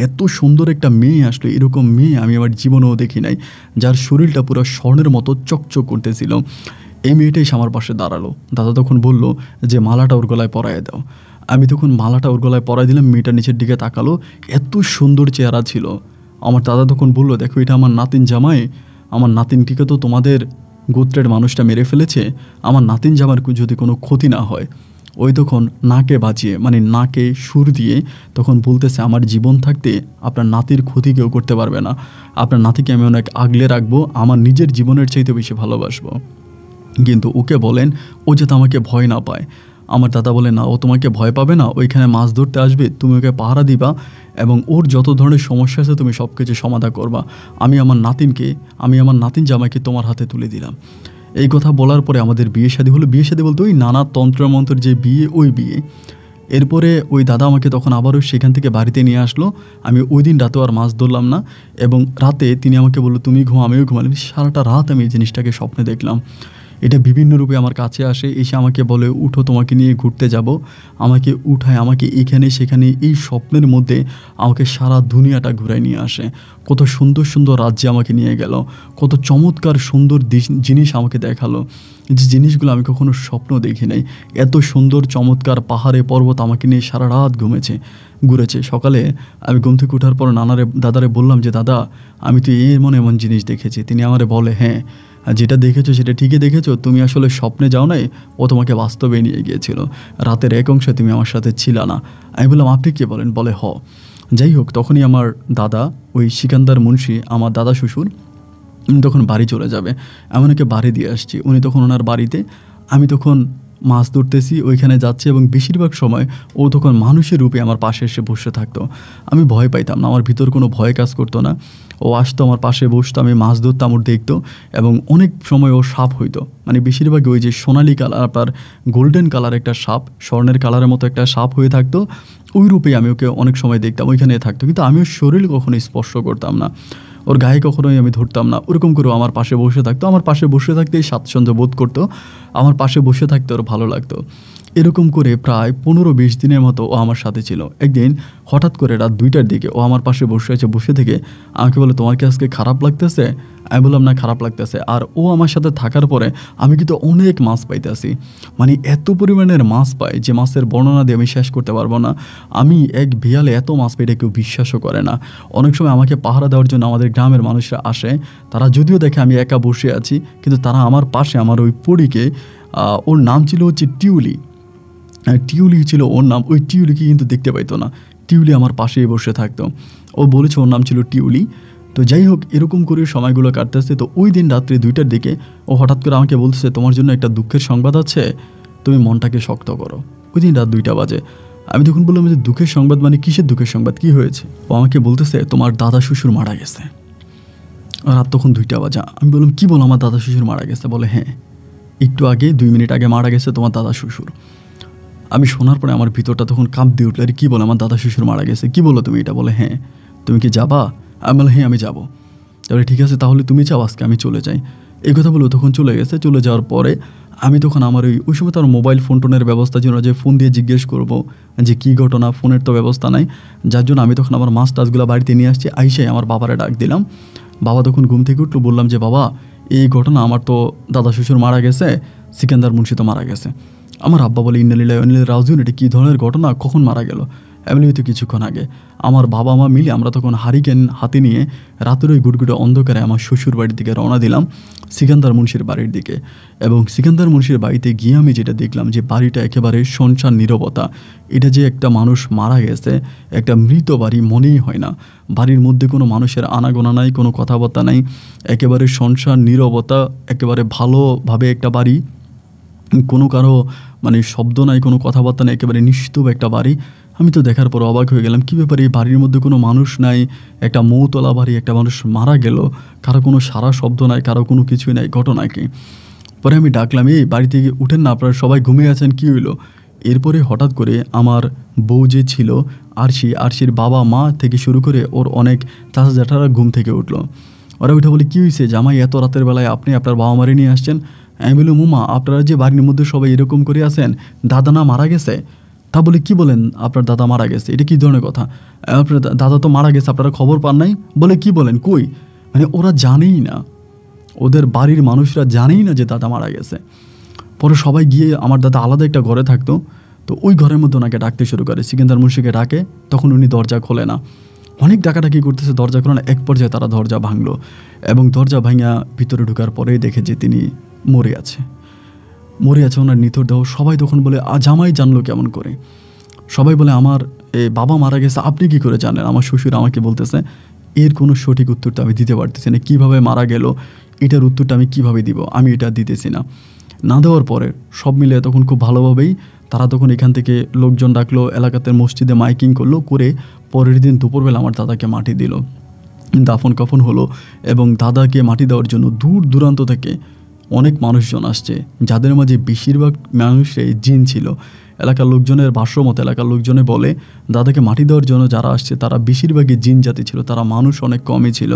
এত সুন্দর একটা মেয়ে আসলো। এরকম মেয়ে আমি আমার জীবনেও দেখি নাই, যার শরীরটা পুরো স্বর্ণের মতো চকচক করতেছিল। এই মেয়েটাই আমার পাশে দাঁড়ালো। দাদা তখন বলল যে মালাটা ওর গলায় পরায় দাও। আমি তখন মালাটা ওর গলায় পরাই দিলাম। মেয়েটা নিচের দিকে তাকালো, এত সুন্দর চেহারা ছিল। আমার দাদা তখন বলল, দেখো এটা আমার নাতিন জামাই, আমার নাতিনটিকে তো তোমাদের গোত্রের মানুষটা মেরে ফেলেছে, আমার নাতিন জামার যদি কোনো ক্ষতি না হয়। ওই তখন নাকে বাজিয়ে মানে নাকে সুর দিয়ে তখন বলতেছে, আমার জীবন থাকতে আপনার নাতির ক্ষতি কেউ করতে পারবে না, আপনার নাতিকে আমি অনেক আগলে রাখবো, আমার নিজের জীবনের চাইতে বেশি ভালোবাসবো। কিন্তু ওকে বলেন ও যাতে আমাকে ভয় না পায়। আমার দাদা বলে, না, ও তোমাকে ভয় পাবে না, ওইখানে মাছ ধরতে আসবে, তুমি ওকে পাহারা দিবা এবং ওর যত ধরনের সমস্যা আছে তুমি সব কিছু সমাধান করবা। আমি আমার নাতিন জামাইকে তোমার হাতে তুলে দিলাম। এই কথা বলার পরে আমাদের বিয়ে শাদী হলো। বিয়ে শাদী বলতে ওই নানা তন্ত্রমন্ত্রের যে বিয়ে, ওই বিয়ে। এরপরে ওই দাদা আমাকে তখন আবারও সেখান থেকে বাড়িতে নিয়ে আসলো। আমি ওই দিন রাতেও আর মাছ ধরলাম না এবং রাতে তিনি আমাকে বললো তুমি ঘুমা, আমিও ঘুমালাম। সারাটা রাত আমি এই জিনিসটাকে স্বপ্নে দেখলাম। এটা বিভিন্ন রূপে আমার কাছে আসে, এসে আমাকে বলে উঠো, তোমাকে নিয়ে ঘুরতে যাব। আমাকে উঠায়, আমাকে এখানে সেখানে এই স্বপ্নের মধ্যে আমাকে সারা দুনিয়াটা ঘুরায় নিয়ে আসে। কত সুন্দর সুন্দর রাজ্যে আমাকে নিয়ে গেল, কত চমৎকার সুন্দর জিনিস আমাকে দেখালো, যে জিনিসগুলো আমি কখনো স্বপ্ন দেখি নাই। এত সুন্দর চমৎকার পাহাড়ে পর্বত আমাকে নিয়ে সারা রাত ঘুরেছে। সকালে আমি ঘুম থেকে ওঠার পর দাদারে বললাম যে দাদা, আমি তো এমন জিনিস দেখেছি। তিনি আমারে বলে, হ্যাঁ, যেটা দেখেছো সেটা ঠিকই দেখেছো, তুমি আসলে স্বপ্নে যাও নাই, ও তোমাকে বাস্তবে নিয়ে গিয়েছিল। রাতের এক অংশে তুমি আমার সাথে ছিল না। আমি বললাম আপনি কি বলেন? বলে যাই হোক, তখনই আমার দাদা, ওই সিকান্দার মুন্সি, আমার দাদা শ্বশুর, উনি তখন বাড়ি চলে যাবে। আমি ওকে বাড়ি দিয়ে আসছি, উনি তখন ওনার বাড়িতে, আমি তখন মাছ ধরতেছি, ওইখানে যাচ্ছে এবং বেশিরভাগ সময় ও তখন মানুষের রূপে আমার পাশে এসে বসে থাকতো। আমি ভয় পাইতাম না, আমার ভিতর কোনো ভয় কাজ করতো না। ও আসতো, আমার পাশে বসতো, আমি মাছ ধরতাম, ওর দেখতো এবং অনেক সময় ও সাপ হইতো, মানে বেশিরভাগই ওই যে সোনালি কালার, আপনার গোল্ডেন কালার একটা সাপ, স্বর্ণের কালারের মতো একটা সাপ হয়ে থাকতো। ওই রূপেই আমি ওকে অনেক সময় দেখতাম, ওইখানে থাকতো, কিন্তু আমি ওর শরীর কখনোই স্পর্শ করতাম না, ওর গায়ে কখনোই আমি ধরতাম না। ওরকম করেও আমার পাশে বসে থাকতো, আমার পাশে বসে থাকতেই স্বাচ্ছন্দ্য বোধ করতো, আমার পাশে বসে থাকতে ওর ভালো লাগতো। এরকম করে প্রায় 15-20 দিনের মতো ও আমার সাথে ছিল। একদিন হঠাৎ করে রাত 2টার দিকে ও আমার পাশে বসে থেকে আমাকে বলে, তোমার কি আজকে খারাপ লাগতেছে? আমি বললাম না, খারাপ লাগতেছে। আর ও আমার সাথে থাকার পরে আমি কিন্তু অনেক মাছ পাইতেছি, মানে এত পরিমাণের মাছ পাই যে মাছের বর্ণনা দিয়ে আমি শেষ করতে পারবো না। আমি এক বিয়ালে এত মাছ পাই এটা কেউ বিশ্বাসও করে না। অনেক সময় আমাকে পাহারা দেওয়ার জন্য আমাদের গ্রামের মানুষরা আসে, তারা যদিও দেখে আমি একা বসে আছি, কিন্তু তারা আমার পাশে, আমার ওই পরীকে, ওর নাম ছিল হচ্ছে টিউলি ছিল ওর নাম, ওই টিউলিকে কিন্তু দেখতে পাইতো না। টিউলি আমার পাশেই বসে থাকতো, ও বলেছে ওর নাম ছিল টিউলি। তো যাই হোক, এরকম করে সময়গুলো কাটতেছে। তো ওই দিন রাত্রে 2টার দিকে ও হঠাৎ করে আমাকে বলতেছে, তোমার জন্য একটা দুঃখের সংবাদ আছে, তুমি মনটাকে শক্ত করো। ওই দিন রাত 2টা বাজে। আমি তখন বললাম যে দুঃখের সংবাদ মানে কিসের দুঃখের সংবাদ, কী হয়েছে? ও আমাকে বলতেছে, তোমার দাদা শ্বশুর মারা গেছে। রাত তখন 2টা বাজে। আমি বললাম, কী বলো, আমার দাদা শ্বশুর মারা গেছে? বলে, হ্যাঁ, একটু আগে 2 মিনিট আগে মারা গেছে তোমার দাদা শ্বশুর। আমি শোনার পরে আমার ভিতরটা তখন কাঁপ দিয়ে উঠলো, আরে কী বলে, আমার দাদা শ্বশুর মারা গেছে, কী বলো তুমি এটা? বলে, হ্যাঁ, তুমি কি যাবা? আমি বললাম, হ্যাঁ আমি যাবো। তাহলে ঠিক আছে, তাহলে তুমি যাও, আজকে আমি চলে যাই। এই কথা বলে তখন চলে গেছে। চলে যাওয়ার পরে আমি তখন আমার ওই সময় তো আর মোবাইল টোনের ব্যবস্থা ছিল না যে ফোন দিয়ে জিজ্ঞেস করবো যে কী ঘটনা, ফোনের তো ব্যবস্থা নাই। যার জন্য আমি তখন আমার মাছ টাছগুলো বাড়িতে নিয়ে আসছি। আইসাই আমার বাবারে ডাক দিলাম। বাবা তখন ঘুম থেকে উঠলো, বললাম যে বাবা, এই ঘটনা, আমার তো দাদা শ্বশুর মারা গেছে, সিকান্দার মুন্সি তো মারা গেছে। আমার আব্বা বলে ইন্না লিল্লাহি ওয়া ইন্না ইলাইহি রাজিউন, এটা কী ধরনের ঘটনা, কখন মারা গেল? এমনি হয়তো কিছুক্ষণ আগে। আমার বাবা মা মিলে আমরা তখন হারিকেন হাতে নিয়ে রাতের ওই গুটগুটে অন্ধকারে আমার শ্বশুর বাড়ির দিকে রওনা দিলাম, সিকান্দার মুন্সির বাড়ির দিকে। এবং সিকান্দার মুন্সির বাড়িতে গিয়ে আমি যেটা দেখলাম যে বাড়িটা একেবারে শুনশান নীরবতা। এটা যে একটা মানুষ মারা গেছে, একটা মৃত বাড়ি মনেই হয় না। বাড়ির মধ্যে কোনো মানুষের আনাগোনা নাই, কোনো কথাবার্তা নাই, একেবারে শুনশান নীরবতা, একেবারে ভালোভাবে একটা বাড়ি, কোনো কারো মানে শব্দ নাই, কোনো কথাবার্তা নেই, একেবারে নিস্তব্ধ একটা বাড়ি। আমি তো দেখার পর অবাক হয়ে গেলাম, কী ব্যাপারে এই বাড়ির মধ্যে কোনো মানুষ নাই, একটা মৌতলা বাড়ি, একটা মানুষ মারা গেল, কারো কোনো সারা শব্দ নাই, কারো কোনো কিছুই নাই, ঘটনা কি? পরে আমি ডাকলাম, এই বাড়ি থেকে উঠেন না, আপনারা সবাই ঘুমিয়ে আছেন, কী হইলো? এরপরে হঠাৎ করে আমার বউ যে ছিল আরশির বাবা মা থেকে শুরু করে ওর অনেক চাচা জ্যাঠারা ঘুম থেকে উঠলো। ওরা উঠে বলে, কী হয়েছে জামাই, এত রাতের বেলায় আপনি আপনার বাবা মারে নিয়ে আসছেন? আমি বললাম, মুমা আপনারা যে বাড়ির মধ্যে সবাই এরকম করে আছেন, দাদা না মারা গেছে? তা বলে, কি বলেন আপনার দাদা মারা গেছে? এটা কী ধরনের কথা? আপনার দাদা তো মারা গেছে, আপনারা খবর পান নাই? বলে, কি বলেন, কই? মানে ওরা জানেই না, ওদের বাড়ির মানুষরা জানেই না যে দাদা মারা গেছে। পরে সবাই গিয়ে, আমার দাদা আলাদা একটা ঘরে থাকতো, তো ওই ঘরের মধ্যে ওনাকে ডাকতে শুরু করে। সিকান্দার মুন্সিকে ডাকে, তখন উনি দরজা খোলে না, অনেক ডাকাডাকি করতেছে, দরজা খোলে না। এক পর্যায়ে তারা দরজা ভাঙলো এবং দরজা ভাঙা ভিতরে ঢোকার পরেই দেখে যে তিনি মরে আছে, ওনার নিথর দেহ। সবাই তখন বলে, জামাই জানলো কেমন করে? সবাই বলে, আমার বাবা মারা গেছে, আপনি কি করে জানেন? আমার শ্বশুর আমাকে বলতেছে। এর কোনো সঠিক উত্তরটা আমি দিতে পারতেছি না, কীভাবে মারা গেল এটার উত্তরটা আমি কিভাবে দিব, আমি এটা দিতেছি না। না দেওয়ার পরে সব মিলে তখন খুব ভালোভাবেই তারা তখন এখান থেকে লোকজন ডাকলো, এলাকাতে মসজিদে মাইকিং করলো, করে পরের দিন দুপুরবেলা আমার দাদাকে মাটি দিল, দাফন কাফন হলো। এবং দাদাকে মাটি দেওয়ার জন্য দূর দূরান্ত থেকে অনেক মানুষজন আসছে, যাদের মাঝে বেশিরভাগ মানুষরাই জিন ছিল। এলাকার লোকজনের ভাষ্যমত, এলাকার লোকজনে বলে দাদাকে মাটি দেওয়ার জন্য যারা আসছে তারা বেশিরভাগই জিন জাতি ছিল, তারা মানুষ অনেক কমই ছিল।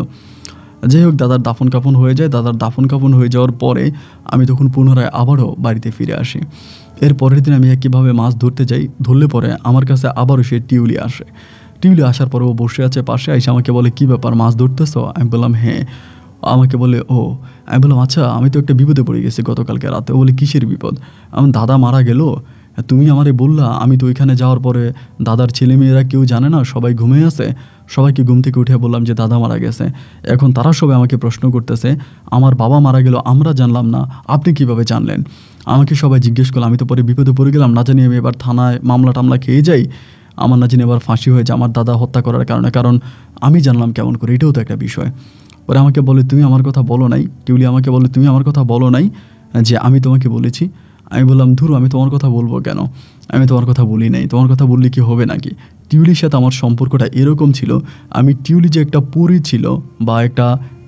যাই হোক, দাদার দাফন কাফন হয়ে যায়। দাদার দাফন কাফন হয়ে যাওয়ার পরে আমি তখন পুনরায় আবারও বাড়িতে ফিরে আসি। এর পরের দিন আমি কীভাবে মাছ ধরতে যাই, ধরলে পরে আমার কাছে আবারও সে টিউলি আসে। টিউলি আসার পরে ও বসে আছে পাশে, এসে আমাকে বলে, কী ব্যাপার, মাছ ধরতেছ? আমি বললাম, হ্যাঁ। আমাকে বলে, ও। আমি বললাম, আচ্ছা, আমি তো একটা বিপদে পড়ে গেছি গতকালকে রাতে। ও বলে, কিসের বিপদ? আমার দাদা মারা গেল, তুমি আমারে বললা, আমি তো ওইখানে যাওয়ার পরে দাদার ছেলেমেয়েরা কেউ জানে না, সবাই ঘুমিয়ে আছে, সবাইকে ঘুম থেকে উঠে বললাম যে দাদা মারা গেছে। এখন তারা সবাই আমাকে প্রশ্ন করতেছে, আমার বাবা মারা গেল, আমরা জানলাম না, আপনি কিভাবে জানলেন? আমাকে সবাই জিজ্ঞেস করলো। আমি তো পরে বিপদে পড়ে গেলাম, না জানি আমি এবার থানায় মামলা টামলা খেয়ে যাই, আমার না জানি এবার ফাঁসি হয়েছে আমার দাদা হত্যা করার কারণে, কারণ আমি জানলাম কেমন করে, এটাও তো একটা বিষয়। পরে আমাকে বলে, তুমি আমার কথা বলো নাই। টিউলি আমাকে বলে, তুমি আমার কথা বলো নাই যে আমি তোমাকে বলেছি। আমি বললাম, ধুরু, আমি তোমার কথা বলবো কেন? আমি তোমার কথা বলি নাই, তোমার কথা বললে কি হবে নাকি? টিউলির সাথে আমার সম্পর্কটা এরকম ছিল, আমি টিউলি যে একটা পরী ছিল বা একটা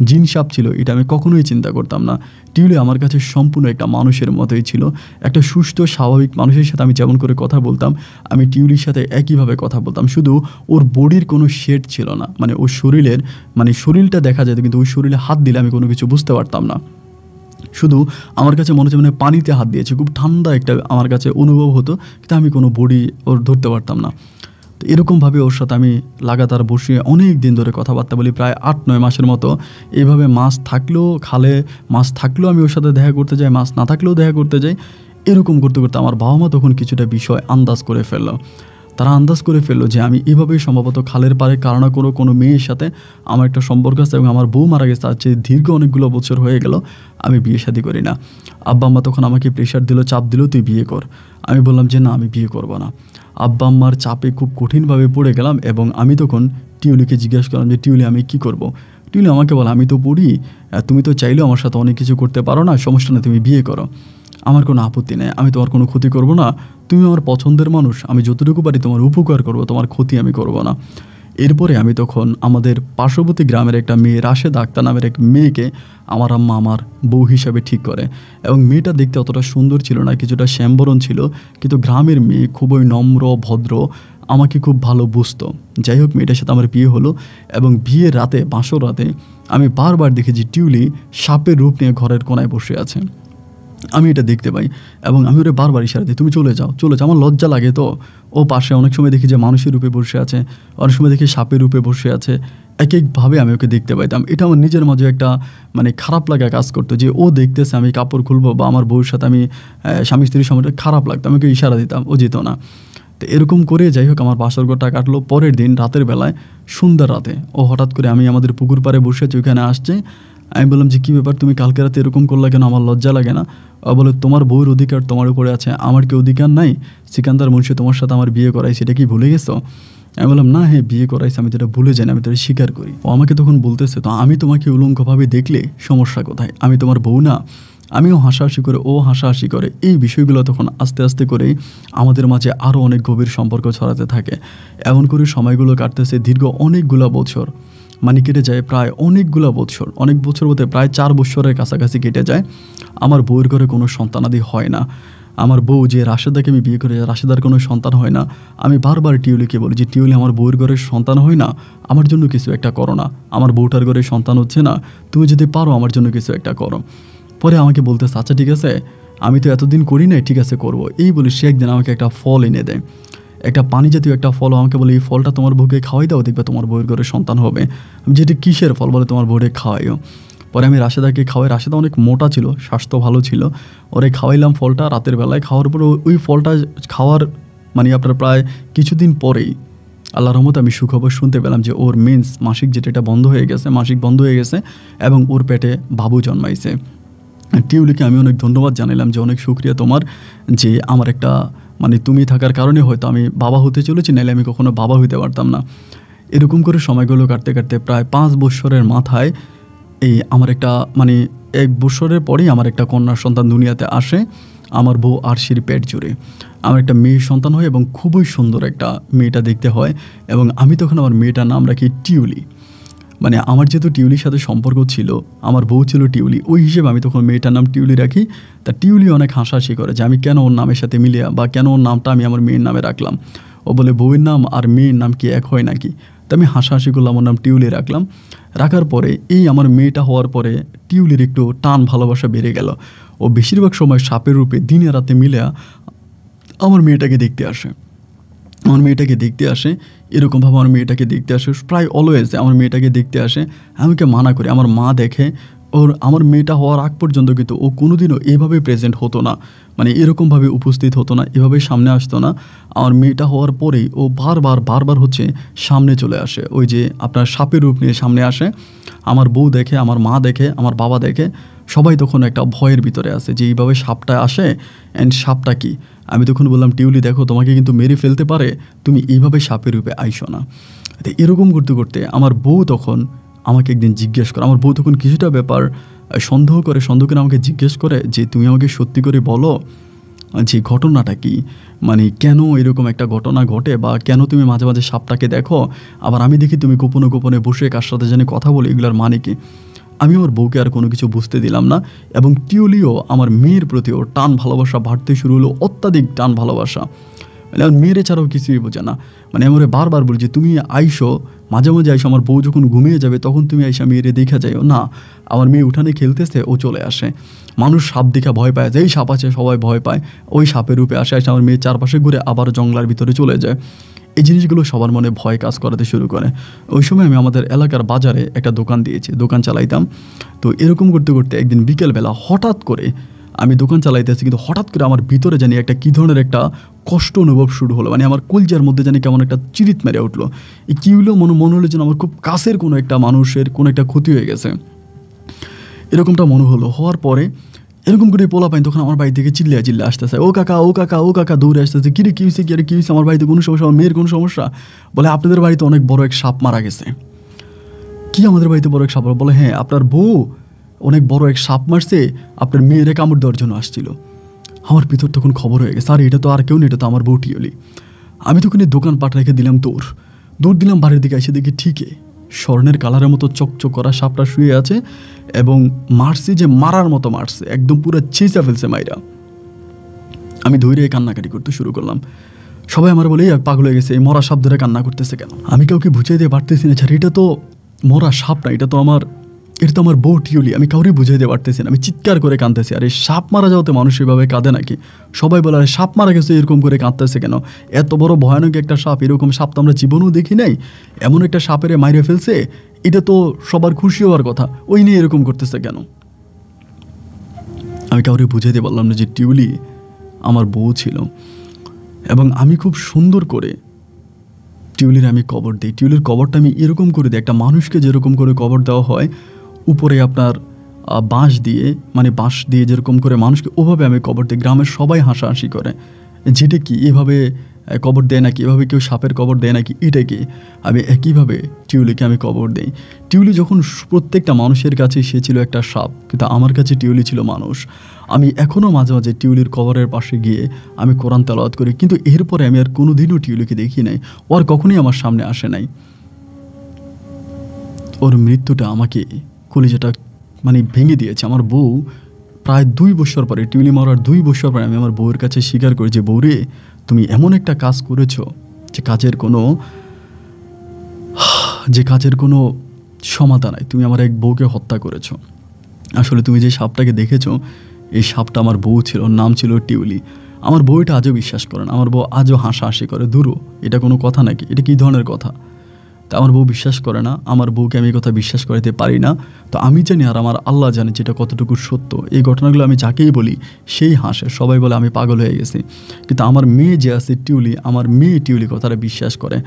জিন সাপ ছিল এটা আমি কখনোই চিন্তা করতাম না। টিউলি আমার কাছে সম্পূর্ণ একটা মানুষের মতোই ছিল, একটা সুস্থ স্বাভাবিক মানুষের সাথে আমি যেমন করে কথা বলতাম, আমি টিউলির সাথে একইভাবে কথা বলতাম। শুধু ওর বডির কোনো শেড ছিল না, মানে ওর শরীরের, মানে শরীরটা দেখা যেত, কিন্তু ওই শরীরে হাত দিলে আমি কোনো কিছু বুঝতে পারতাম না। শুধু আমার কাছে মনে হচ্ছে মানে পানিতে হাত দিয়েছে, খুব ঠান্ডা একটা আমার কাছে অনুভব হতো, কিন্তু আমি কোনো বডি ওর ধরতে পারতাম না। তো এরকমভাবে ওর সাথে আমি লাগাতার বসে অনেক দিন ধরে কথাবার্তা বলি, প্রায় 8-9 মাসের মতো। এইভাবে মাছ থাকলেও, খালে মাছ থাকলেও আমি ওর সাথে দেখা করতে যাই, মাছ না থাকলেও দেখা করতে যাই। এরকম করতে করতে আমার বাবা মা তখন কিছুটা বিষয় আন্দাজ করে ফেললো। তারা আন্দাজ করে ফেললো যে আমি এভাবেই সম্ভবত খালের পাড়ে কারো না কোনো মেয়ের সাথে আমার একটা সম্পর্ক আছে, এবং আমার বউ মারা গেছে, আজকে দীর্ঘ অনেকগুলো বছর হয়ে গেল আমি বিয়ে শাদী করি না। আব্বা আম্মা তখন আমাকে প্রেশার দিল, চাপ দিল, তুই বিয়ে কর। আমি বললাম যে না, আমি বিয়ে করবো না। আব্বা আম্মার চাপে খুব কঠিনভাবে পড়ে গেলাম, এবং আমি তখন টিউলিকে জিজ্ঞাসা করলাম যে টিউলি, আমি কি করব? টিউলি আমাকে বলে, আমি তো পড়ি, তুমি তো চাইলেও আমার সাথে অনেক কিছু করতে পারো না, সমস্যা না, তুমি বিয়ে করো, আমার কোনো আপত্তি নেই, আমি তোমার কোনো ক্ষতি করব না, তুমি আমার পছন্দের মানুষ, আমি যতটুকু পারি তোমার উপকার করব, তোমার ক্ষতি আমি করব না। এরপরে আমি তখন আমাদের পার্শ্ববর্তী গ্রামের একটা মেয়ে, রাশেদা আক্তার নামের এক মেয়েকে আমার আম্মা আমার বউ হিসাবে ঠিক করে। এবং মেয়েটা দেখতে অতটা সুন্দর ছিল না, কিছুটা শ্যামবরণ ছিল, কিন্তু গ্রামের মেয়ে, খুবই নম্র ভদ্র, আমাকে খুব ভালো বুঝতো। যাই হোক, মেয়েটার সাথে আমার বিয়ে হলো, এবং বিয়ের রাতে, বাসর রাতে আমি বারবার দেখেছি টিউলি সাপের রূপ নিয়ে ঘরের কোনায় বসে আছে। আমি এটা দেখতে পাই, এবং আমি ওরে বারবার ইশারা দিই, তুমি চলে যাও, চলে যাও। আমার লজ্জা লাগে তো। ও পাশে অনেক সময় দেখি যে মানুষের রূপে বসে আছে, অনেক সময় দেখি সাপের রূপে বসে আছে, এক একভাবে আমি ওকে দেখতে পাইতাম। এটা আমার নিজের মাঝে একটা মানে খারাপ লাগা কাজ করতো যে ও দেখতেছে আমি কাপড় খুলবো বা আমার বউর সাথে আমি স্বামী স্ত্রীর সময়টা খারাপ লাগতো, আমি ওকে ইশারা দিতাম, ও যেত না। তো এরকম করে যাই হোক আমার বাসর ঘরটা কাটলো। পরের দিন রাতের বেলায় সন্ধ্যার রাতে ও হঠাৎ করে আমি আমাদের পুকুর পাড়ে বসে আছি, ওইখানে আসছে। আমি বললাম যে কী ব্যাপার, তুমি কালকে রাতে এরকম করলা কেন, আমার লজ্জা লাগে না? ও বলে তোমার বউর অধিকার তোমার উপরে আছে, আমার কি অধিকার নাই? সিকান্দার মুন্সি তোমার সাথে আমার বিয়ে করাই, সেটা কি ভুলে গেছো? আমি বললাম না, হ্যাঁ বিয়ে করাইছে, আমি যেটা ভুলে যাই না, আমি তো স্বীকার করি। ও আমাকে তখন বলতেছে তো আমি তোমাকে উলঙ্গভাবে দেখলে সমস্যা কোথায়, আমি তোমার বউ না? আমিও হাসাহাসি করে ও হাসাহাসি করে, এই বিষয়গুলো তখন আস্তে আস্তে করে আমাদের মাঝে আরও অনেক গভীর সম্পর্ক ছড়াতে থাকে। এমন করে সময়গুলো কাটতেছে দীর্ঘ অনেকগুলো বছর, মানে কেটে যায় প্রায় অনেকগুলো বছর, অনেক বছর বলতে প্রায় 4 বছরের কাছাকাছি কেটে যায়। আমার বউয়ের ঘরে কোনো সন্তানাদি হয় না। আমার বউ যে রাশেদাকে আমি বিয়ে করে, রাশেদার কোনো সন্তান হয় না। আমি বারবার টিউলিকে বলি যে টিউলি আমার বউয়ের ঘরে সন্তান হয় না, আমার জন্য কিছু একটা করো না। আমার বউটার ঘরে সন্তান হচ্ছে না, তুমি যদি পারো আমার জন্য কিছু একটা করো। পরে আমাকে বলতেছে আচ্ছা ঠিক আছে, আমি তো এতদিন করি নাই, ঠিক আছে করবো। এই বলে সে একদিন আমাকে একটা ফল এনে দেয়, একটা পানি জাতীয় একটা ফল। আমাকে বলে এই ফলটা তোমার বউকে খাওয়াই দাও, দেখবে তোমার বউয়ের ঘরে সন্তান হবে। আমি যেটি কিসের ফল? বলে তোমার বউরে খাওয়াইও। পরে আমি রাশেদাকে খাওয়াই, রাশেদা অনেক মোটা ছিল, স্বাস্থ্য ভালো ছিল, ওরে খাওয়াইলাম ফলটা রাতের বেলায়। খাওয়ার পর ওই ফলটা খাওয়ার মানে আপনার প্রায় কিছুদিন পরেই আল্লাহর রহমতে আমি সুখবর শুনতে পেলাম যে ওর মেন্স মাসিক যেটা বন্ধ হয়ে গেছে, মাসিক বন্ধ হয়ে গেছে এবং ওর পেটে বাবু জন্মাইছে। টিউলিকে আমি অনেক ধন্যবাদ জানালাম যে অনেক শুকরিয়া তোমার, যে আমার একটা মানে তুমি থাকার কারণে হয়তো আমি বাবা হতে চলেছি, নাহলে আমি কখনো বাবা হইতে পারতাম না। এরকম করে সময়গুলো কাটতে কাটতে প্রায় 5 বছরের মাথায় এই আমার একটা মানে 1 বছরের পরেই আমার একটা কন্যা সন্তান দুনিয়াতে আসে। আমার বউ আরশির পেট জুড়ে আমার একটা মেয়ে সন্তান হয় এবং খুবই সুন্দর একটা মেয়েটা দেখতে হয়। এবং আমি তখন আমার মেয়েটার নাম রাখি টিউলি। মানে আমার যেহেতু টিউলির সাথে সম্পর্ক ছিল, আমার বউ ছিল টিউলি, ওই হিসেবে আমি তখন মেয়েটার নাম টিউলি রাখি। তা টিউলি অনেক হাসাহাসি করে যে আমি কেন ওর নামের সাথে মিলিয়ে বা কেন ওর নামটা আমি আমার মেয়ের নামে রাখলাম। ও বলে বউয়ের নাম আর মেয়ের নাম কি এক হয় নাকি? তো আমি হাসাহাসি করলাম, আমার নাম টিউলি রাখলাম। রাখার পরে এই আমার মেয়েটা হওয়ার পরে টিউলির একটু টান ভালোবাসা বেড়ে গেল। ও বেশিরভাগ সময় সাপের রূপে দিনে রাতে মিলে আমার মেয়েটাকে দেখতে আসে। এরকমভাবে আমার মেয়েটাকে দেখতে আসে, প্রায় অলওয়েজ আমার মেয়েটাকে দেখতে আসে। আমাকে মানা করে আমার মা দেখে, আমার মেয়েটা হওয়ার আগ পর্যন্ত কিন্তু ও কোনোদিনও এভাবে প্রেজেন্ট হতো না, মানে এরকমভাবে উপস্থিত হতো না, এভাবে সামনে আসতো না। আমার মেয়েটা হওয়ার পরেই ও বারবার হচ্ছে সামনে চলে আসে, ওই যে আপনার সাপের রূপ নিয়ে সামনে আসে। আমার বউ দেখে, আমার মা দেখে, আমার বাবা দেখে, সবাই তখন একটা ভয়ের ভিতরে আছে যে এইভাবে সাপটা আসে অ্যান্ড সাপটা কি। আমি তখন বললাম টিউলি দেখো, তোমাকে কিন্তু মেরে ফেলতে পারে, তুমি এইভাবে সাপের রূপে আইসো না। এরকম করতে করতে আমার বউ তখন আমাকে একদিন জিজ্ঞেস করে, আমার বউ তখন কিছুটা ব্যাপার সন্দেহ করে আমাকে জিজ্ঞেস করে যে তুমি আমাকে সত্যি করে বলো যে ঘটনাটা কি, মানে কেন এরকম একটা ঘটনা ঘটে বা কেন তুমি মাঝে মাঝে সাপটাকে দেখো, আবার আমি দেখি তুমি গোপনে গোপনে বসে কার সাথে জানি কথা বলে, এগুলোর মানে কি? আমি আমার বউকে আর কোনো কিছু বুঝতে দিলাম না এবং টিউলিও আমার মেয়ের প্রতি ওর টান ভালোবাসা বাড়তে শুরু হলো, অত্যাধিক টান ভালোবাসা। মানে আমার মেয়ের ছাড়াও কিছুই বোঝে না। মানে আমি বারবার বলছি তুমি আইসো, মাঝে মাঝে আইসো, আমার বউ যখন ঘুমিয়ে যাবে তখন তুমি আইসা মেয়েরে দেখা যাইও না। আমার মেয়ে উঠানে খেলতেছে, ও চলে আসে। মানুষ সাপ দেখা ভয় পায়, যেই সাপ আছে সবাই ভয় পায়, ওই সাপের রূপে আসে আমার মেয়ের চারপাশে ঘুরে আবার জঙ্গলার ভিতরে চলে যায়। এই জিনিসগুলো সবার মনে ভয় কাজ করাতে শুরু করে। ওই সময় আমি আমাদের এলাকার বাজারে একটা দোকান দিয়েছি, দোকান চালাইতাম। তো এরকম করতে করতে একদিন বিকেলবেলা হঠাৎ করে আমি দোকান চালাইতেছি, কিন্তু হঠাৎ করে আমার ভিতরে জানি একটা কী ধরনের একটা কষ্ট অনুভব শুরু হলো। মানে আমার কলজার মধ্যে জানি কেমন একটা চিরিত মেরে উঠলো। এই কী হলো, মনে হলো যেন আমার খুব কাছের কোনো একটা মানুষের কোনো একটা ক্ষতি হয়ে গেছে, এরকমটা মনে হলো। হওয়ার পরে এরকম করে পোলা পাই, তখন আমার বাড়ি থেকে চিল্লে আসতেছে, ও কাকা ও কাকা ও কাকা, দৌড়ে আসতেছে, কিরে কী হয়েছে, কী হয়েছে, আমার বাড়িতে কোনো সমস্যা, আমার মেয়ের কোনো সমস্যা? বলে আপনাদের বাড়িতে অনেক বড় এক সাপ মারা গেছে। কি আমাদের বাড়িতে বড় এক সাপ? বলে হ্যাঁ, আপনার বউ অনেক বড় এক সাপ মারছে, আপনার মেয়েরে কামড় দেওয়ার জন্য আসছিল। আমার ভিতর তখন খবর হয়ে গেছে, আর এটা তো আর কেউ নেই, এটা তো আমার বউ টিউলি। আমি তখন এই দোকানপাট রেখে দিলাম দৌড় দিলাম বাড়ির দিকে। এসে দেখি ঠিকই স্বর্ণের কালারের মতো চকচক করা সাপটা শুয়ে আছে এবং মারছে, যে মারার মতো মারছে, একদম পুরো ছেঁচা ফেলছে মাইরা। আমি ধৈর্য কান্নাকাটি করতে শুরু করলাম। সবাই আমার বলে পাগল হয়ে গেছে, এই মরা সাপ ধরে কান্না করতেছে কেন? আমি কাউকে বুঝিয়ে দিয়ে পারতেছি না, এটা তো মরা সাপ না, এটা তো আমার এটা তো আমার বউ টিউলি, আমি কাউরে বুঝাইতে পারতেছি না, আমি চিৎকার করে কাঁদতেছি। আর এই সাপ মারা যাওয়াতে মানুষ এভাবে কাঁদে নাকি? সবাই বলে আরে সাপ মারা গেছে, এরকম করে কাঁদতেছে কেন? এত বড় ভয়ানক একটা সাপ, এরকম সাপ তো আমরা জীবনেও দেখি নাই। এমন একটা সাপেরে মাইরে ফেলছে, এটা তো সবার খুশি হওয়ার কথা, ওই নিয়ে এরকম করতেছে কেন? আমি কাউরে বুঝাইতে পারলাম না যে টিউলি আমার বউ ছিল। এবং আমি খুব সুন্দর করে টিউলির আমি কবর দিই। টিউলির কবরটা আমি এরকম করে দিই, একটা মানুষকে যেরকম করে কবর দেওয়া হয়, উপরে আপনার বাঁশ দিয়ে, মানে বাঁশ দিয়ে যেরকম করে মানুষকে, ওভাবে আমি কবর দিই। গ্রামের সবাই হাসাহাসি করে, যেটা কি এভাবে কবর দেয় নাকি, এভাবে কেউ সাপের কবর দেয় নাকি, এটা কি? আমি একইভাবে টিউলিকে আমি কবর দিই। টিউলি যখন প্রত্যেকটা মানুষের কাছে সে ছিল একটা সাপ, কিন্তু আমার কাছে টিউলি ছিল মানুষ। আমি এখনও মাঝে মাঝে টিউলির কবরের পাশে গিয়ে আমি কোরআন তেলাওয়াত করি, কিন্তু এরপরে আমি আর কোনো দিনও টিউলিকে দেখি নাই, ও আর কখনোই আমার সামনে আসে নাই। ওর মৃত্যুটা আমাকে কলিজাটা মানে ভেঙে দিয়েছে। আমার বউ প্রায় 2 বছর পরে, টিউলি মারার 2 বছর পরে আমি আমার বউয়ের কাছে স্বীকার করি যে বউরে, তুমি এমন একটা কাজ করেছো যে কাজের কোনো সমাধান নাই, তুমি আমার এক বউকে হত্যা করেছো। আসলে তুমি যে সাপটাকে দেখেছো, এই সাপটা আমার বউ ছিল, ওর নাম ছিল টিউলি। আমার বউ এটা আজও বিশ্বাস করে না, আমার বউ আজও হাসাহাসি করে, দূরও এটা কোনো কথা নাকি, এটা কী ধরনের কথা? তা আমার বউ বিশ্বাস করে না, আমার বউকে আমি এই কথা বিশ্বাস করাতে পারি না। তো আমি জানি আর আমার আল্লাহ জানে যেটা কতটুকু সত্য। এই ঘটনাগুলো আমি যাকেই বলি সেই হাসে, সবাই বলে আমি পাগল হয়ে গেছি। কিন্তু আমার মেয়ে যে আছে টিউলি, আমার মেয়ে টিউলি কথাটা বিশ্বাস করে।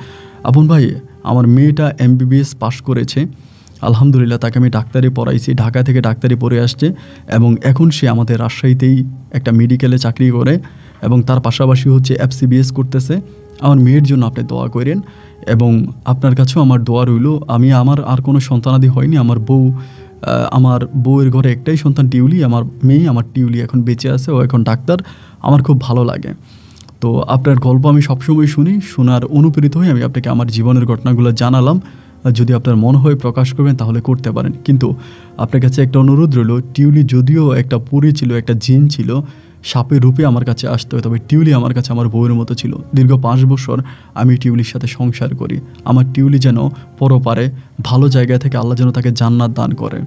আপন ভাই, আমার মেয়েটা MBBS পাশ করেছে, আলহামদুলিল্লাহ। তাকে আমি ডাক্তারি পড়াইছি, ঢাকা থেকে ডাক্তারি পড়ে আসছে, এবং এখন সে আমাদের রাজশাহীতেই একটা মেডিকেলে চাকরি করে, এবং তার পাশাপাশি হচ্ছে FCBS করতেছে। আমার মেয়ের জন্য আপনি দোয়া করেন, এবং আপনার কাছেও আমার দোয়া রইল। আমার আর কোনো সন্তানাদি হয়নি, আমার বউয়ের ঘরে একটাই সন্তান টিউলি, আমার মেয়ে, আমার টিউলি এখন বেঁচে আছে, ও এখন ডাক্তার। আমার খুব ভালো লাগে। তো আপনার গল্প আমি সবসময় শুনি, শোনার অনুপ্রেরিত হয়ে আমি আপনাকে আমার জীবনের ঘটনাগুলো জানালাম। যদি আপনার মন হয় প্রকাশ করবেন তাহলে করতে পারেন, কিন্তু আপনার কাছে একটা অনুরোধ রইল, টিউলি যদিও একটা পরী ছিল, একটা জিন ছিল, সাপের রূপে আমার কাছে আসতে হয়, তবে টিউলি আমার কাছে আমার বউয়ের মতো ছিল। দীর্ঘ 5 বছর আমি টিউলির সাথে সংসার করি। আমার টিউলি যেন পরপারে ভালো জায়গা থেকে আল্লাহ যেন তাকে জান্নাত দান করে।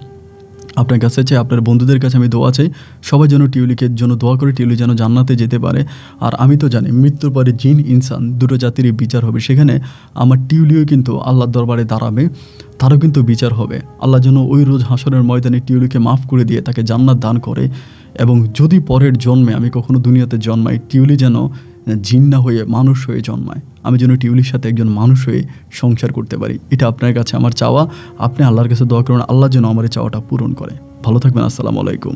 আপনার কাছে চাই, আপনার বন্ধুদের কাছে আমি দোয়া চাই, সবাই যেন টিউলিকে জন্য দোয়া করে, টিউলি যেন জান্নাতে যেতে পারে। আর আমি তো জানি মৃত্যুর পরে জিন ইনসান দুটো জাতিরই বিচার হবে, সেখানে আমার টিউলিও কিন্তু আল্লাহর দরবারে দাঁড়াবে, তারও কিন্তু বিচার হবে। আল্লাহ যেন ওই রোজ হাসরের ময়দানে টিউলিকে মাফ করে দিয়ে তাকে জান্নাত দান করে। এবং যদি পরের জন্মে আমি কখনো দুনিয়াতে জন্মাই, টিউলি যেন জিন না হয়ে মানুষ হয়ে জন্মায়, আমি যেন টিউলির সাথে একজন মানুষ হয়ে সংসার করতে পারি। এটা আপনার কাছে আমার চাওয়া। আপনি আল্লাহর কাছে দোয়া করুন, আল্লাহ যেন আমার এই চাওয়াটা পূরণ করে। ভালো থাকবেন। আসসালামু আলাইকুম।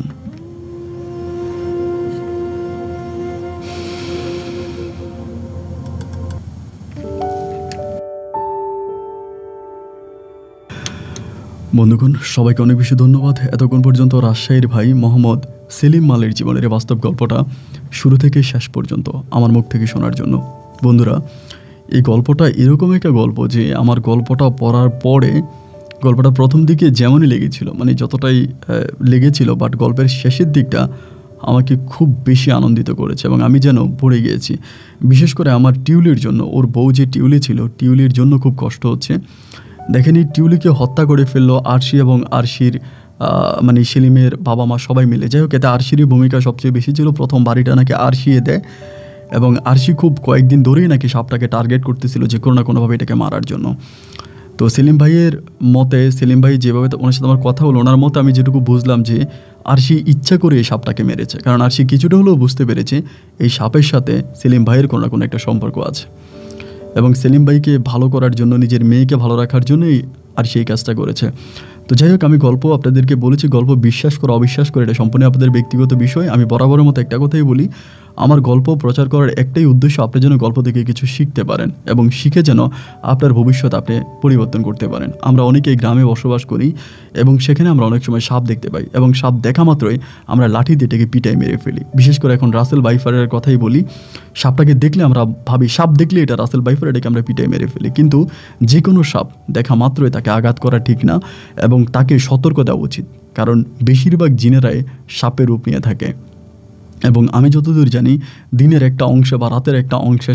বন্ধুগণ, সবাইকে অনেক বেশি ধন্যবাদ। এতক্ষণ পর্যন্ত রাজশাহীর ভাই মোহাম্মদ সেলিম মালের জীবনের এই বাস্তব গল্পটা শুরু থেকে শেষ পর্যন্ত আমার মুখ থেকে শোনার জন্য। বন্ধুরা, এই গল্পটা এরকম একটা গল্প যে আমার গল্পটা পড়ার পরে, গল্পটা প্রথম দিকে যেমনই লেগেছিল, মানে যতটাই লেগেছিল, বাট গল্পের শেষের দিকটা আমাকে খুব বেশি আনন্দিত করেছে, এবং আমি যেন পড়ে গিয়েছি। বিশেষ করে আমার টিউলির জন্য, ওর বউ যে টিউলি ছিল, টিউলির জন্য খুব কষ্ট হচ্ছে। দেখেন, এই টিউলিকে হত্যা করে ফেললো আরশি এবং আরশির মানে সেলিমের বাবা মা সবাই মিলে। যাই হোক, এতে আরশিরই ভূমিকা সবচেয়ে বেশি ছিল। প্রথম বাড়িটা নাকি আরশিয়ে দেয়, এবং আরশি খুব কয়েকদিন ধরেই নাকি সাপটাকে টার্গেট করতেছিল যে কোনো না কোনোভাবে এটাকে মারার জন্য। তো সেলিম ভাইয়ের মতে, সেলিম ভাই যেভাবে ওনার সাথে আমার কথা হলো, ওনার মতে আমি যেটুকু বুঝলাম যে আরশি ইচ্ছা করে এই সাপটাকে মেরেছে, কারণ আরশি কিছুটা হলেও বুঝতে পেরেছে এই সাপের সাথে সেলিম ভাইয়ের কোনো না কোনো একটা সম্পর্ক আছে, এবং সেলিম ভাইকে ভালো করার জন্য, নিজের মেয়েকে ভালো রাখার জন্যই আরশি এই কাজটা করেছে। তো যাই হোক, আমি গল্প আপনাদেরকে বলেছি, গল্প বিশ্বাস করে অবিশ্বাস করে এটা সম্পূর্ণ আপনাদের ব্যক্তিগত বিষয়। আমি বরাবরের মতো একটা কথাই বলি, আমার গল্প প্রচার করার একটাই উদ্দেশ্য, আপনি যেন গল্প থেকে কিছু শিখতে পারেন, এবং শিখে যেন আপনার ভবিষ্যৎ আপনি পরিবর্তন করতে পারেন। আমরা অনেকেই গ্রামে বসবাস করি, এবং সেখানে আমরা অনেক সময় সাপ দেখতে পাই, এবং সাপ দেখা মাত্রই আমরা লাঠি দিয়ে এটাকে পিটাই মেরে ফেলি। বিশেষ করে এখন রাসেল বাইফারের কথাই বলি, সাপটাকে দেখলে আমরা ভাবি সাপ দেখলে এটা রাসেল বাইফার, এটাকে আমরা পিটাই মেরে ফেলি। কিন্তু যে কোনো সাপ দেখা মাত্রই তাকে আঘাত করা ঠিক না, এবং তাকে সতর্ক দেওয়া উচিত, কারণ বেশিরভাগ জিনেরাই সাপের রূপ নিয়ে থাকে। এবং আমি যতদূর জানি, দিনের একটা অংশে বা রাতের একটা অংশে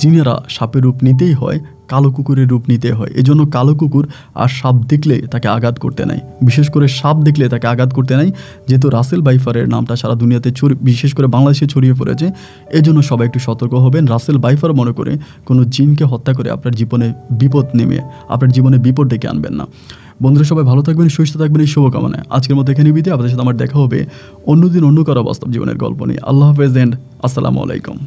জিনেরা সাপের রূপ নিতেই হয়, কালো কুকুরের রূপ নিতে হয়। এজন্য কালো কুকুর আর সাপ দেখলে তাকে আঘাত করতে নাই, বিশেষ করে সাপ দেখলে তাকে আঘাত করতে নাই। যেহেতু রাসেল বাইফারের নামটা সারা দুনিয়াতে বিশেষ করে বাংলাদেশে ছড়িয়ে পড়েছে, এজন্য সবাই একটু সতর্ক হবেন। রাসেল বাইফার মনে করে কোনো জিনকে হত্যা করে আপনার জীবনে বিপদ নেমে আপনার জীবনে বিপদ ডেকে আনবেন না। বন্ধুরা সবাই ভালো থাকবেন, সুস্থ থাকবেন, এই শুভকামনায় আজকের মতো এখানে বিদায়। আপনাদের সাথে আমার দেখা হবে অন্যদিন অন্য কারো বাস্তব জীবনের গল্প নিয়ে। আল্লাহ হাফেজ এন্ড আসসালামু আলাইকুম।